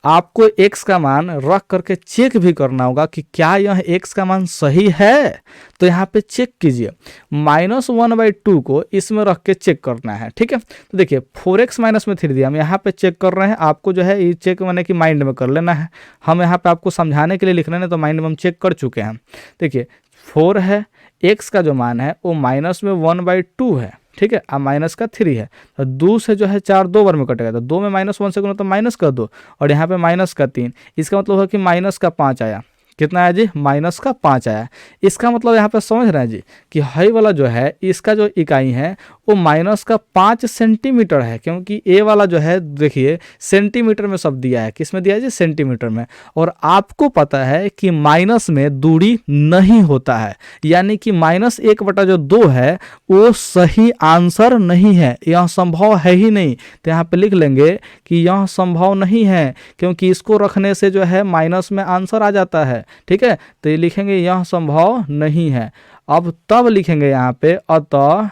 आपको x का मान रख करके चेक भी करना होगा कि क्या यह x का मान सही है, तो यहाँ पे चेक कीजिए, -1/2 को इसमें रख के चेक करना है। ठीक है, तो देखिए 4x - 3 हम यहाँ पे चेक कर रहे हैं, आपको जो है ये चेक मैंने कि माइंड में कर लेना है, हम यहाँ पे आपको समझाने के लिए लिख रहे हैं, तो माइंड में हम चेक कर चुके हैं। देखिए 4 है, x का जो मान है वो -1/2 है। ठीक है, अब माइनस का 3 है, तो 2 से जो है 4 2 बार में कटेगा, तो 2 में -1 से गुना तो माइनस का 2, और यहाँ पे माइनस का 3, इसका मतलब है कि माइनस का 5 आया। कितना आया जी, -5 आया। इसका मतलब यहाँ पे समझ रहे हैं जी कि हाई वाला जो है इसका जो इकाई है वो -5 सेंटीमीटर है, क्योंकि ए वाला जो है देखिए सेंटीमीटर में सब दिया है, किस में दिया है जी, सेंटीमीटर में, और आपको पता है कि माइनस में दूरी नहीं होता है, यानी कि -1/2 है वो सही आंसर नहीं है, यह संभव है ही नहीं। तो यहाँ पे लिख लेंगे कि यह संभव नहीं है, क्योंकि इसको रखने से जो है माइनस में आंसर आ जाता है। ठीक है, तो ये लिखेंगे यह संभव नहीं है। अब तब लिखेंगे यहाँ पे अतः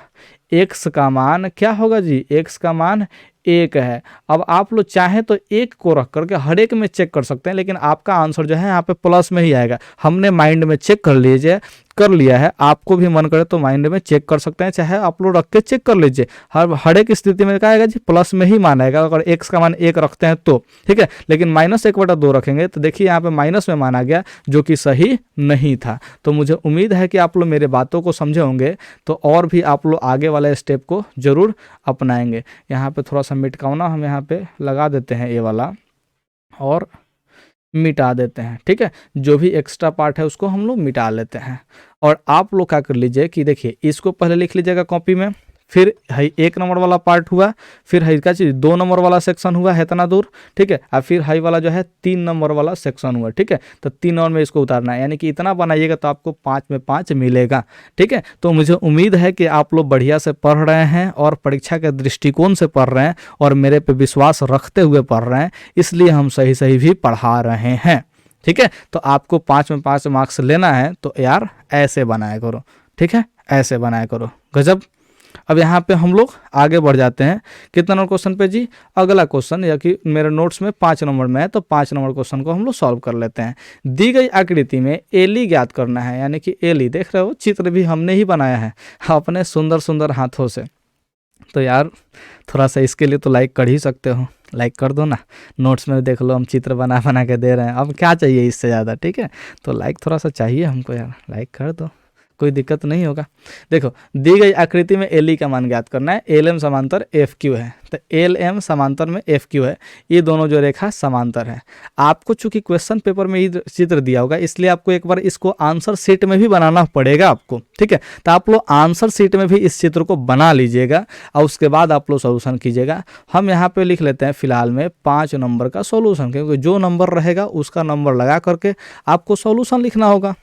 x का मान क्या होगा जी, x का मान 1 है। अब आप लोग चाहें तो 1 को रख करके हर एक में चेक कर सकते हैं, लेकिन आपका आंसर जो है यहाँ पे प्लस में ही आएगा। हमने माइंड में चेक कर लिया है, आपको भी मन करे तो माइंड में चेक कर सकते हैं, चाहे आप लोग रख के चेक कर लीजिए, हर एक स्थिति में क्या आएगा जी, प्लस में ही मान आएगा अगर x का मान 1 रखते हैं तो। ठीक है, लेकिन -1/2 रखेंगे तो देखिए यहाँ पे माइनस में मान आ गया, जो कि सही नहीं था। तो मुझे उम्मीद है कि आप लोग मेरे बातों को समझे होंगे, तो और भी आप लोग आगे वाले स्टेप को जरूर अपनाएंगे। यहाँ पे थोड़ा सा मिटकाउना हम यहाँ पे लगा देते हैं, ये वाला, और मिटा देते हैं। ठीक है, जो भी एक्स्ट्रा पार्ट है उसको हम लोग मिटा लेते हैं। और आप लोग क्या कर लीजिए कि देखिए इसको पहले लिख लीजिएगा कॉपी में, फिर है 1 नंबर वाला पार्ट हुआ, फिर है क्या चीज़ 2 नंबर वाला सेक्शन हुआ है इतना दूर, ठीक है, और फिर हाई वाला जो है 3 नंबर वाला सेक्शन हुआ, ठीक है। तो 3 नंबर में इसको उतारना है, यानी कि इतना बनाइएगा तो आपको 5 में 5 मिलेगा, ठीक है। तो मुझे उम्मीद है कि आप लोग बढ़िया से पढ़ रहे हैं और परीक्षा के दृष्टिकोण से पढ़ रहे हैं और मेरे पे विश्वास रखते हुए पढ़ रहे हैं, इसलिए हम सही सही भी पढ़ा रहे हैं, ठीक है। तो आपको 5 में 5 मार्क्स लेना है तो यार ऐसे बनाया करो, ठीक है, ऐसे बनाया करो, गजब। अब यहाँ पे हम लोग आगे बढ़ जाते हैं, कितना नंबर क्वेश्चन पे जी, अगला क्वेश्चन, या कि मेरे नोट्स में 5 नंबर में है तो 5 नंबर क्वेश्चन को हम लोग सॉल्व कर लेते हैं। दी गई आकृति में एली ज्ञात करना है, यानी कि एली देख रहे हो, चित्र भी हमने ही बनाया है अपने सुंदर सुंदर हाथों से। तो यार थोड़ा सा इसके लिए तो लाइक कर ही सकते हो, लाइक कर दो ना, नोट्स में देख लो हम चित्र बना बना के दे रहे हैं, अब क्या चाहिए इससे ज़्यादा, ठीक है। तो लाइक थोड़ा सा चाहिए हमको यार, लाइक कर दो, कोई दिक्कत नहीं होगा। देखो दी गई आकृति में एल ई का मान ज्ञात करना है, एल एम समांतर एफ क्यू है, तो एल एम समांतर में एफ क्यू है, ये दोनों जो रेखा समांतर है। आपको चूंकि क्वेश्चन पेपर में ये चित्र दिया होगा इसलिए आपको एक बार इसको आंसर शीट में भी बनाना पड़ेगा आपको, ठीक है। तो आप लोग आंसर शीट में भी इस चित्र को बना लीजिएगा और उसके बाद आप लोग सोल्यूशन कीजिएगा। हम यहाँ पे लिख लेते हैं फिलहाल में 5 नंबर का सोल्यूशन, क्योंकि जो नंबर रहेगा उसका नंबर लगा करके आपको सोल्यूशन लिखना होगा।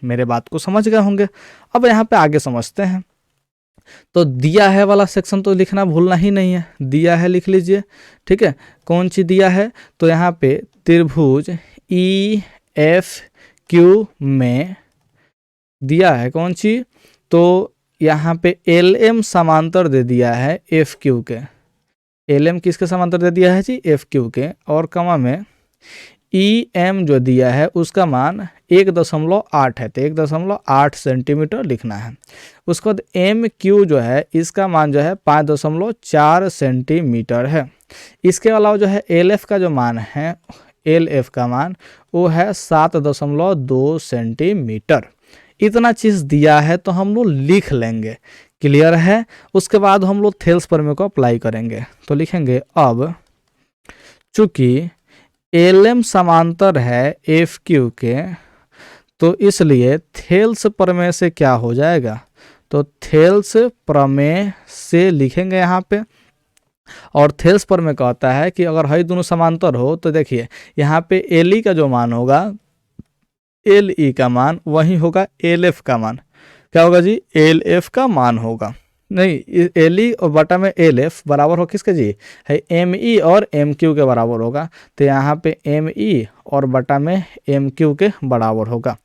मेरे बात को समझ गए होंगे। अब यहाँ पे आगे समझते हैं। तो दिया है वाला सेक्शन तो लिखना भूलना ही नहीं है, दिया है लिख लीजिए, ठीक है। कौन सी दिया है, तो यहाँ पे त्रिभुज ई एफ क्यू में दिया है कौन सी, तो यहाँ पे एल एम समांतर दे दिया है एफ क्यू के, एल एम किसके समांतर दे दिया है जी, एफ क्यू के, और कमा में ई एम जो दिया है उसका मान 1.8 है, तो 1.8 सेंटीमीटर लिखना है। उसके बाद एम क्यू जो है इसका मान जो है 5.4 सेंटीमीटर है। इसके अलावा जो है एल एफ का जो मान है, एल एफ का मान वो है 7.2 सेंटीमीटर। इतना चीज़ दिया है तो हम लोग लिख लेंगे, क्लियर है। उसके बाद हम लोग थेल्स प्रमेय को अप्लाई करेंगे, तो लिखेंगे अब चूंकि एल एम समांतर है एफ क्यू के, तो इसलिए थेल्स प्रमेय से क्या हो जाएगा, तो थेल्स प्रमेय से लिखेंगे यहाँ पे। और थेल्स प्रमेय कहता है कि अगर है दोनों समांतर हो तो देखिए यहाँ पे एल ई का जो मान होगा, एल ई का मान वही होगा एल एफ का मान, क्या होगा जी, एल एफ का मान होगा, नहीं एल ई और बटा में एल एफ बराबर हो किसके जी, है एम ई और एम क्यू के बराबर होगा। तो यहाँ पे एम ई और बटा में एम क्यू के बराबर होगा।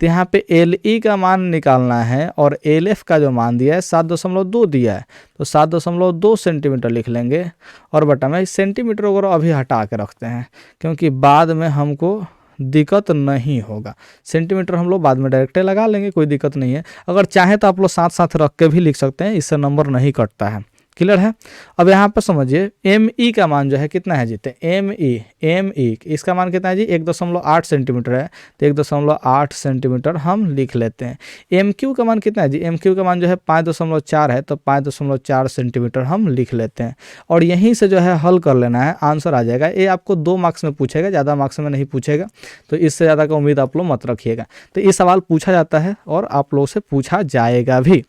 तो यहाँ पे एल ई का मान निकालना है और एल एफ का जो मान दिया है 7.2 दिया है, तो 7.2 सेंटीमीटर लिख लेंगे, और बटा में सेंटीमीटर वगैरह अभी हटा के रखते हैं क्योंकि बाद में हमको दिक्कत नहीं होगा। सेंटीमीटर हम लोग बाद में डायरेक्ट लगा लेंगे, कोई दिक्कत नहीं है। अगर चाहे तो आप लोग साथ साथ रख के भी लिख सकते हैं, इससे नंबर नहीं कटता है, क्लियर है। अब यहाँ पर समझिए एम ई का मान जो है कितना है जीते, एम ई इसका मान कितना है जी, 1.8 सेंटीमीटर है, तो 1.8 सेंटीमीटर हम लिख लेते हैं। एम क्यू का मान कितना है जी, एम क्यू का मान जो है 5.4 है, तो 5.4 सेंटीमीटर हम लिख लेते हैं। और यहीं से जो है हल कर लेना है, आंसर आ जाएगा। ये आपको 2 मार्क्स में पूछेगा, ज़्यादा मार्क्स में नहीं पूछेगा, तो इससे ज़्यादा का उम्मीद आप लोग मत रखिएगा। तो ये सवाल पूछा जाता है और आप लोगों से पूछा जाएगा भी।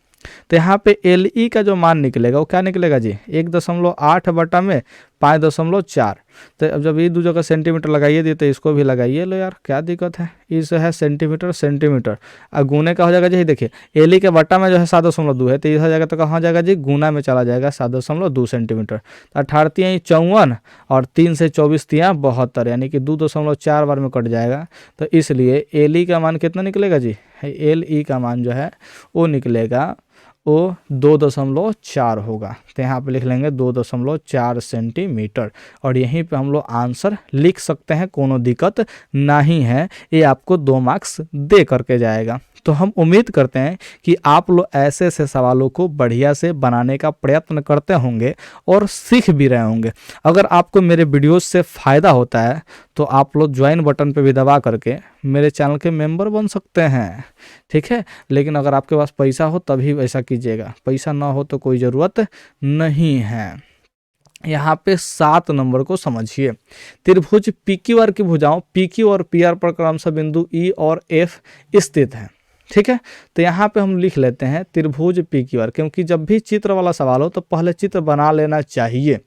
तो यहाँ पे एल ई का जो मान निकलेगा वो क्या निकलेगा जी, 1.8 बटा में 5.4। तो अब जब ये दो जगह सेंटीमीटर लगाइए दिए तो इसको भी लगाइए लो यार, क्या दिक्कत है, इस है सेंटीमीटर सेंटीमीटर, और गुने का हो जाएगा जी, देखिए एल ई के बटा में जो है 7.2 है, तो इस हो जाएगा, तो कहाँ जाएगा जी, गुना में चला जाएगा 7.2 सेंटीमीटर। तो 18 तियाँ 54 और 3 से 24 तियाँ 72, यानी कि 2.4 बार में कट जाएगा। तो इसलिए एल ई का मान कितना निकलेगा जी, एल ई का मान जो है वो निकलेगा वो 2.4 होगा। तो यहाँ पे लिख लेंगे 2.4 सेंटीमीटर, और यहीं पे हम लोग आंसर लिख सकते हैं, कोनो दिक्कत नहीं है। ये आपको 2 मार्क्स दे करके जाएगा। तो हम उम्मीद करते हैं कि आप लोग ऐसे ऐसे सवालों को बढ़िया से बनाने का प्रयत्न करते होंगे और सीख भी रहे होंगे। अगर आपको मेरे वीडियोस से फ़ायदा होता है तो आप लोग ज्वाइन बटन पे भी दबा करके मेरे चैनल के मेंबर बन सकते हैं, ठीक है। लेकिन अगर आपके पास पैसा हो तभी ऐसा कीजिएगा, पैसा ना हो तो कोई ज़रूरत नहीं है। यहाँ पे 7 नंबर को समझिए। त्रिभुज पी क्यू आर की भुजाओं पी क्यू और पी आर पर क्रमशः बिंदु ई और एफ स्थित है, ठीक है। तो यहाँ पे हम लिख लेते हैं त्रिभुज पी क्यू आर, क्योंकि जब भी चित्र वाला सवाल हो तो पहले चित्र बना लेना चाहिए।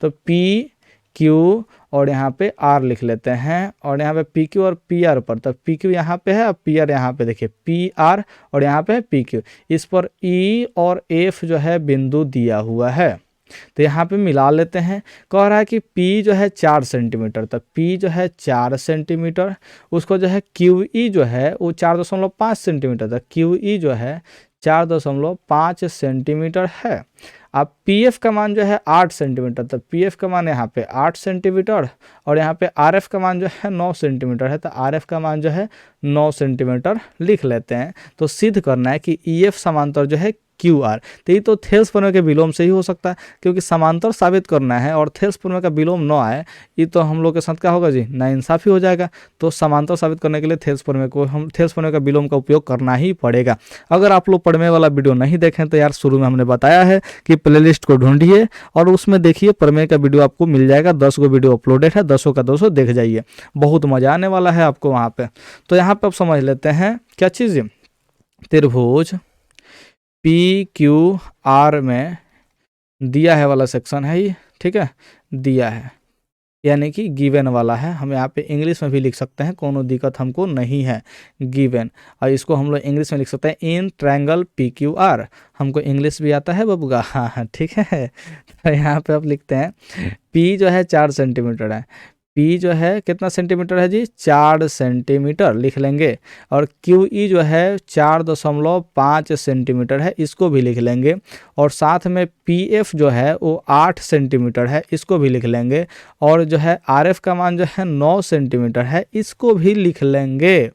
तो पी क्यू और यहाँ पे आर लिख लेते हैं, और यहाँ पे पी क्यू और पी आर पर, तो पी क्यू यहाँ पे है और पी आर यहाँ पे, देखिए पी आर और यहाँ पे है पी क्यू। इस पर ई और एफ जो है बिंदु दिया हुआ है, तो यहाँ पे मिला लेते हैं। कह रहा है कि P जो है 4 सेंटीमीटर, तो P जो है 4 सेंटीमीटर, उसको जो है QE जो है वो 4.5 सेंटीमीटर था, QE जो है 4.5 सेंटीमीटर है। अब PF का मान जो है 8 सेंटीमीटर, तो PF का मान यहाँ पे 8 सेंटीमीटर, और यहाँ पे RF का मान जो है 9 सेंटीमीटर है, तो RF का मान जो है 9 सेंटीमीटर लिख लेते हैं। तो सिद्ध करना है कि EF समांतर जो है QR, तो ये तो थेल्स प्रमेय के विलोम से ही हो सकता है, क्योंकि समांतर साबित करना है और थेल्स प्रमेय का विलोम न आए, ये तो हम लोग के साथ क्या होगा जी, नाइंसाफी हो जाएगा। तो समांतर साबित करने के लिए थेल्स प्रमेय का विलोम का उपयोग करना ही पड़ेगा। अगर आप लोग प्रमेय वाला वीडियो नहीं देखें तो यार शुरू में हमने बताया है कि प्लेलिस्ट को ढूंढिए और उसमें देखिए प्रमेय का वीडियो आपको मिल जाएगा। 10 गो वीडियो अपलोडेड है, 10 का 200 देख जाइए, बहुत मजा आने वाला है आपको वहाँ पे। तो यहाँ पे आप समझ लेते हैं क्या चीज़, त्रिभुज पी क्यू आर में दिया है वाला सेक्शन है ये, ठीक है, दिया है यानी कि गिवन वाला है। हम यहाँ पे इंग्लिश में भी लिख सकते हैं, कोनो दिक्कत हमको नहीं है, गिवन। और इसको हम लोग इंग्लिश में लिख सकते हैं in triangle P Q R. हमको इंग्लिश भी आता है बबुआ, हाँ ठीक है। तो यहाँ पे आप लिखते हैं पी जो है 4 सेंटीमीटर है, पी जो है कितना सेंटीमीटर है जी, 4 सेंटीमीटर लिख लेंगे, और क्यू ई जो है 4.5 सेंटीमीटर है, इसको भी लिख लेंगे, और साथ में पी एफ जो है वो 8 सेंटीमीटर है, इसको भी लिख लेंगे, और जो है आर एफ का मान जो है 9 सेंटीमीटर है, इसको भी लिख लेंगे।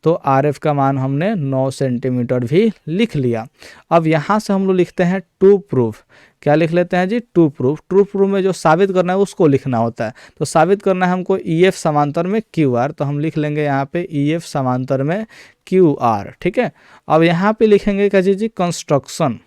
तो आर एफ का मान हमने 9 सेंटीमीटर भी लिख लिया। अब यहाँ से हम लोग लिखते हैं टू प्रूफ, क्या लिख लेते हैं जी, टू प्रूफ। टू प्रूफ में जो साबित करना है उसको लिखना होता है, तो साबित करना है हमको ई एफ समांतर में क्यू आर, तो हम लिख लेंगे यहाँ पे ई एफ समांतर में क्यू आर, ठीक है। अब यहाँ पे लिखेंगे क्या जी, कंस्ट्रक्शन।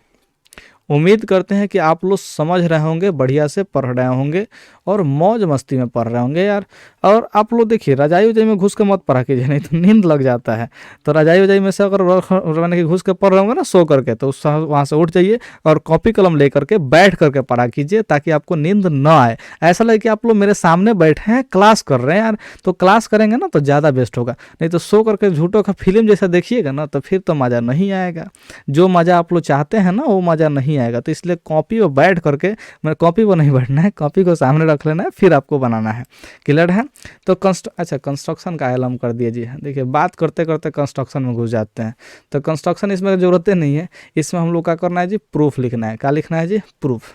उम्मीद करते हैं कि आप लोग समझ रहे होंगे, बढ़िया से पढ़ रहे होंगे और मौज मस्ती में पढ़ रहे होंगे यार। और आप लोग देखिए रजाई उजाई में घुस के मत पढ़ा कीजिए, नहीं तो नींद लग जाता है। तो रजाई उजाई में से अगर मैंने घुस के पढ़ रहे होंगे ना सो करके, तो उस वहाँ से उठ जाइए और कॉपी कलम ले करके बैठ करके पढ़ा कीजिए, ताकि आपको नींद न आए। ऐसा लगे कि आप लोग मेरे सामने बैठे हैं, क्लास कर रहे हैं यार। तो क्लास करेंगे ना तो ज़्यादा बेस्ट होगा, नहीं तो सो करके झूठों का फिल्म जैसा देखिएगा ना तो फिर तो मज़ा नहीं आएगा। जो मज़ा आप लोग चाहते हैं ना वो मज़ा नहीं आएगा। तो इसलिए कॉपी पर बैठ करके, मैंने कॉपी पर नहीं बैठना है, कॉपी को सामने रख लेना है, फिर आपको बनाना है। क्लियर है। तो कंस्ट्रक्शन का एलम कर दिया जी। देखिए बात करते करते कंस्ट्रक्शन में घुस जाते हैं, तो कंस्ट्रक्शन इसमें ज़रूरत नहीं है। इसमें हम लोग क्या करना है जी, प्रूफ लिखना है। क्या लिखना है जी, प्रूफ।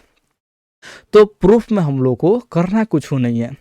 तो प्रूफ में हम लोग को करना कुछ नहीं है,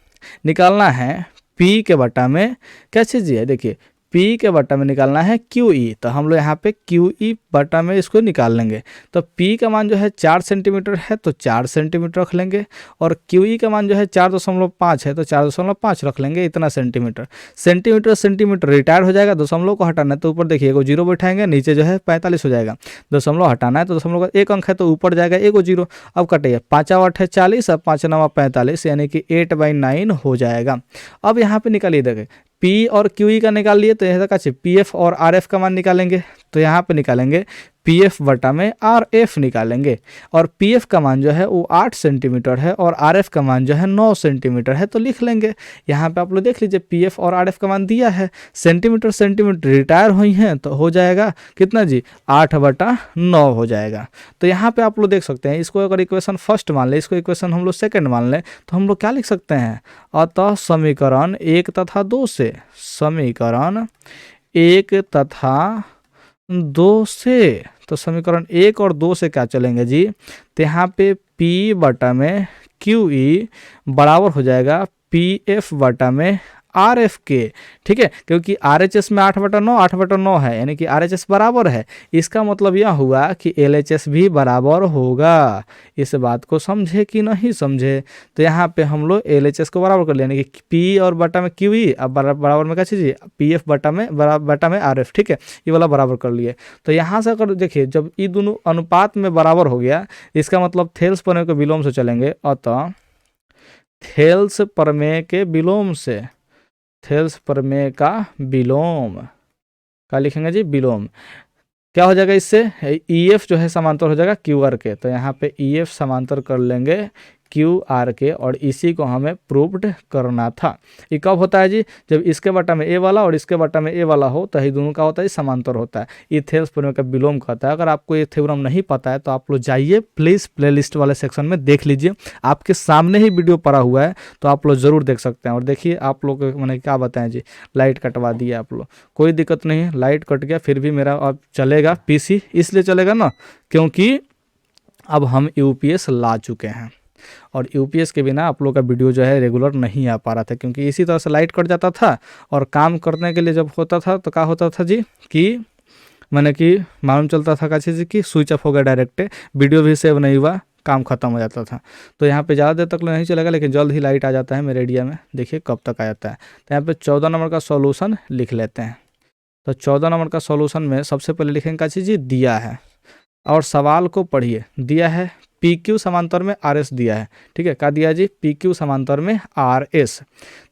निकालना है P के बटा में क्या चीज़ है, देखिए P के बटा में निकालना है QE, तो हम लोग यहाँ पे QE बटा में इसको निकाल लेंगे। तो P का मान जो है 4 सेंटीमीटर है, तो 4 सेंटीमीटर रख लेंगे, और QE का मान जो है 4.5 है, तो 4.5 रख लेंगे, इतना सेंटीमीटर। सेंटीमीटर रिटायर हो जाएगा, दशमलव को हटाना है तो ऊपर देखिए एगो जीरो बैठाएंगे, नीचे जो है 45 हो जाएगा। दशमलव हटाना है तो दशमलव का 1 अंक है तो ऊपर जाएगा एगो जीरो। अब कटिए, 5 8 है 40, अब 5 9 45, यानी कि 8/9 हो जाएगा। अब यहाँ पे निकालिए, देखें P और QE का निकाल लिए, तो यहाँ का PF और RF का मान निकालेंगे, तो यहाँ पे निकालेंगे PF बटा में RF निकालेंगे, और PF का मान जो है वो 8 सेंटीमीटर है और RF का मान जो है 9 सेंटीमीटर है, तो लिख लेंगे। यहाँ पे आप लोग देख लीजिए PF और RF का मान दिया है, सेंटीमीटर रिटायर हुई हैं, तो हो जाएगा कितना जी, 8/9 हो जाएगा। तो यहाँ पे आप लोग देख सकते हैं, इसको अगर इक्वेशन फर्स्ट मान ले, इसको इक्वेशन हम लोग सेकेंड मान लें, तो हम लोग क्या लिख सकते हैं, अतः समीकरण 1 तथा 2 से, समीकरण 1 तथा 2 से, तो समीकरण 1 और 2 से क्या चलेंगे जी, तो यहाँ पे P बटा में QE बराबर हो जाएगा PF बटा में RF के, ठीक है, क्योंकि RHS में 8/9 है, यानी कि RHS बराबर है। इसका मतलब यह हुआ कि LHS भी बराबर होगा। इस बात को समझे कि नहीं समझे, तो यहाँ पे हम लोग LHS को बराबर कर लिया, यानी कि P और बटा में QE, अब बराबर में क्या चीज़, PF बटा में RF, ठीक है, ये वाला बराबर कर लिए। तो यहाँ से अगर देखिए जब ये दोनों अनुपात में बराबर हो गया, इसका मतलब थेल्स प्रमेय के विलोम से चलेंगे, अतः थेल्स प्रमेय के विलोम से, थेल्स प्रमेय का विलोम, क्या लिखेंगे जी, विलोम। क्या हो जाएगा इससे, ई एफ जो है समांतर हो जाएगा क्यू आर के। तो यहाँ पे ई एफ समांतर कर लेंगे क्यू आर के, और इसी को हमें प्रूव्ड करना था। ये कब होता है जी, जब इसके बटा में ए वाला और इसके बटा में ए वाला हो, तो ये दोनों का होता है समांतर होता है। ये थेल्स प्रमेय का विलोम कहता है। अगर आपको ये थ्योरम नहीं पता है तो आप लोग जाइए प्लीज़ प्लेलिस्ट वाले सेक्शन में देख लीजिए, आपके सामने ही वीडियो पड़ा हुआ है, तो आप लोग ज़रूर देख सकते हैं। और देखिए आप लोग मैंने क्या बताएं जी, लाइट कटवा दिया आप लोग, कोई दिक्कत नहीं है, लाइट कट गया फिर भी मेरा अब चलेगा पीसी, इसलिए चलेगा ना क्योंकि अब हम यूपीएस ला चुके हैं, और यूपीएस के बिना आप लोग का वीडियो जो है रेगुलर नहीं आ पा रहा था, क्योंकि इसी तरह से लाइट कट जाता था और काम करने के लिए जब होता था तो क्या होता था जी कि मैंने कि मालूम चलता था कैसे जी कि स्विच ऑफ हो गया डायरेक्ट, वीडियो भी सेव नहीं हुआ, काम खत्म हो जाता था। तो यहाँ पे ज़्यादा देर तक नहीं चलेगा, लेकिन जल्द ही लाइट आ जाता है मेरे एरिया में, देखिए कब तक आ जाता है। तो यहाँ पे 14 नंबर का सॉल्यूशन लिख लेते हैं। तो 14 नंबर का सॉल्यूशन में सबसे पहले लिखेंगे क्या चीज़ जी, दिया है, और सवाल को पढ़िए। दिया है पी क्यू समांतर में आर एस दिया है, ठीक है, क्या दिया जी, पी क्यू समांतर में आर एस।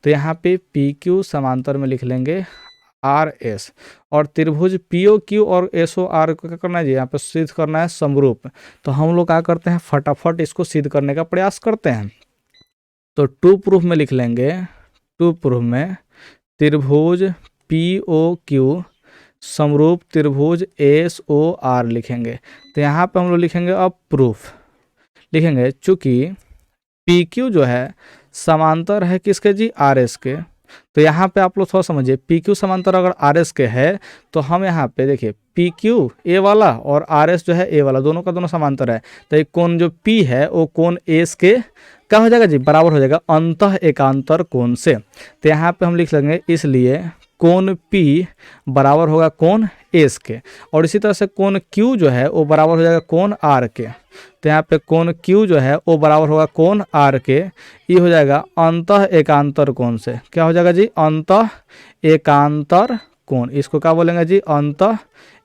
तो यहाँ पे पी क्यू समांतर में लिख लेंगे आर एस, और त्रिभुज पी ओ क्यू और एस ओ आर को क्या करना है जी, यहाँ पे सिद्ध करना है समरूप। तो हम लोग क्या करते हैं, फटाफट इसको सिद्ध करने का प्रयास करते हैं। तो टू प्रूफ में लिख लेंगे, टू प्रूफ में त्रिभुज पी ओ क्यू समरूप त्रिभुज एस ओ आर लिखेंगे। तो यहाँ पे हम लोग लिखेंगे अब प्रूफ लिखेंगे, चूंकि पी क्यू जो है समांतर है किसके जी, आर एस के। तो यहाँ पे आप लोग थोड़ा समझिए, पी क्यू समांतर अगर आर एस के है तो हम यहाँ पे देखिए पी क्यू ए वाला और आर एस जो है ए वाला, दोनों का दोनों समांतर है। तो एक कोण जो पी है वो कोण एस के क्या हो जाएगा जी, बराबर हो जाएगा अंतः एकांतर कोण से। तो यहाँ पे हम लिख लेंगे इसलिए कोण P बराबर होगा कोण एस के, और इसी तरह से कोण Q जो है वो बराबर हो जाएगा कोण R के। तो यहाँ पे कोण Q जो है वो बराबर होगा कोण R के, ये हो जाएगा अंतः एकांतर कोण से। क्या हो जाएगा जी, अंतः एकांतर कोण, इसको क्या बोलेंगे जी, अंतः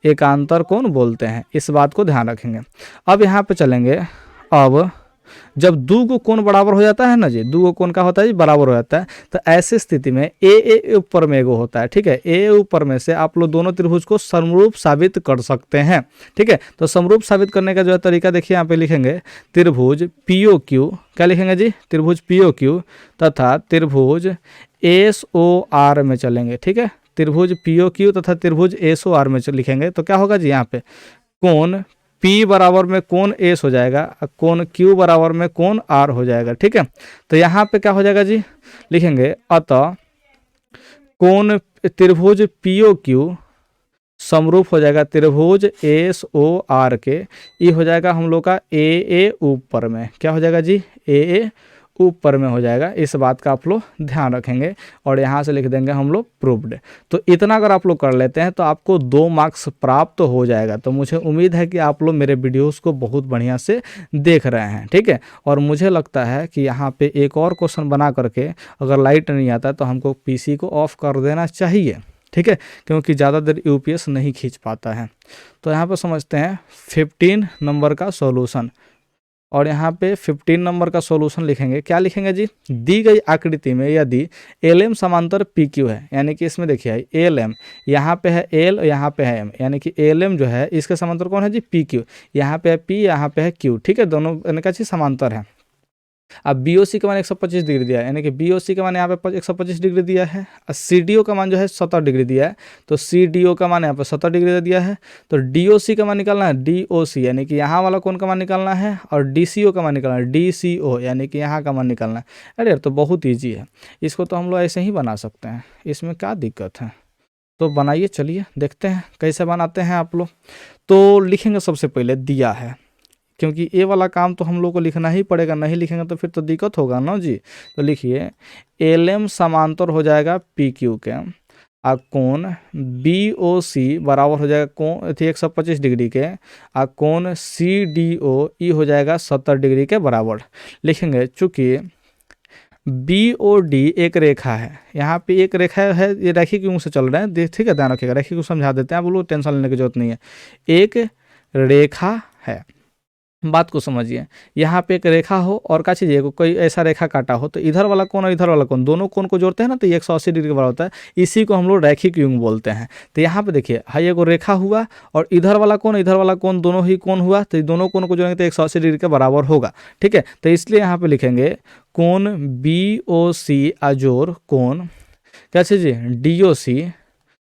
एकांतर कोण बोलते हैं। इस बात को ध्यान रखेंगे। अब यहाँ पे चलेंगे, अब जब दो को कोण बराबर हो जाता है ना जी, दो को कोण का होता है जी बराबर हो जाता है, तो ऐसी स्थिति में ए ऊपर में एगो होता है, ठीक है, ए ऊपर में से आप लोग दोनों त्रिभुज को समरूप साबित कर सकते हैं, ठीक है। तो समरूप साबित करने का जो है तरीका देखिए, यहाँ पे लिखेंगे त्रिभुज पीओ क्यू, क्या लिखेंगे जी, त्रिभुज पीओ क्यू तथा त्रिभुज एस ओ आर में चलेंगे, ठीक है, त्रिभुज पीओ क्यू तथा त्रिभुज एस ओ आर में लिखेंगे। तो क्या होगा जी, यहाँ पे कोण P बराबर में कोण S हो जाएगा, कोण Q बराबर में कोण R हो जाएगा, ठीक है। तो यहाँ पे क्या हो जाएगा जी, लिखेंगे अतः कोण त्रिभुज POQ समरूप हो जाएगा त्रिभुज SOR के, ये हो जाएगा हम लोग का AA ऊपर में, क्या हो जाएगा जी, AA ऊपर में हो जाएगा। इस बात का आप लोग ध्यान रखेंगे, और यहाँ से लिख देंगे हम लोग प्रूव्ड। तो इतना अगर आप लोग कर लेते हैं तो आपको 2 मार्क्स प्राप्त हो जाएगा। तो मुझे उम्मीद है कि आप लोग मेरे वीडियोस को बहुत बढ़िया से देख रहे हैं, ठीक है। और मुझे लगता है कि यहाँ पे एक और क्वेश्चन बना करके, अगर लाइट नहीं आता तो हमको पीसी को ऑफ कर देना चाहिए, ठीक है, क्योंकि ज़्यादा देर यूपीएस नहीं खींच पाता है। तो यहाँ पर समझते हैं 15 नंबर का सॉल्यूशन, और यहाँ पे 15 नंबर का सॉल्यूशन लिखेंगे। क्या लिखेंगे जी, दी गई आकृति में यदि LM समांतर PQ है, यानी कि इसमें देखिए LM यहाँ पे है L, यहाँ पे है M, यानी कि LM जो है इसके समांतर कौन है जी, PQ, यहाँ पे है P, यहाँ पे है Q, ठीक है, दोनों यानी क्या चीज़ समांतर है। अब BOC का मान 125 डिग्री दिया है, यानी कि BOC का मान यहाँ पे 125 डिग्री दिया है, और CDO का मान जो है 70 डिग्री दिया है, तो CDO का मान यहाँ पे 70 डिग्री दिया है। तो DOC का मान निकालना है DOC, यानी कि यहाँ वाला कोण का मान निकालना है, और DCO का मान निकालना है DCO, यानी कि यहाँ का मान निकालना है। अरे यार तो बहुत ईजी है, इसको तो हम लोग ऐसे ही बना सकते हैं, इसमें क्या दिक्कत है। तो बनाइए, चलिए देखते हैं कैसे बनाते हैं आप लोग। तो लिखेंगे सबसे पहले दिया है, क्योंकि ये वाला काम तो हम लोग को लिखना ही पड़ेगा, नहीं लिखेंगे तो फिर तो दिक्कत होगा ना जी। तो लिखिए LM समांतर हो जाएगा PQ के, आ कोण BOC बराबर हो जाएगा कोण 125 डिग्री के, आ कोण CDO ये हो जाएगा 70 डिग्री के बराबर। लिखेंगे चूँकि BOD एक रेखा है, यहाँ पे एक रेखा है, ये रैखिक यूं से चल रहा है, ठीक है, ध्यान रखिएगा, रैखिक को समझा देते हैं, आप लोग टेंशन लेने की जरूरत नहीं है। एक रेखा है, बात को समझिए, यहाँ पे एक रेखा हो और का चीज़ कोई ऐसा रेखा काटा हो, तो इधर वाला कोण और इधर वाला कोण, दोनों कोण को जोड़ते हैं ना, तो ये 180 डिग्री के बराबर होता है। इसी को हम लोग रैखिक युग्म बोलते हैं। तो यहाँ पे देखिए, हाई एगो रेखा हुआ और इधर वाला कोण दोनों ही कोण हुआ, तो दोनों कोण को जोड़ेंगे तो 180 डिग्री के बराबर होगा। ठीक है, तो इसलिए यहाँ पे लिखेंगे कोण BOC अजोर कोण क्या चीज़ DOC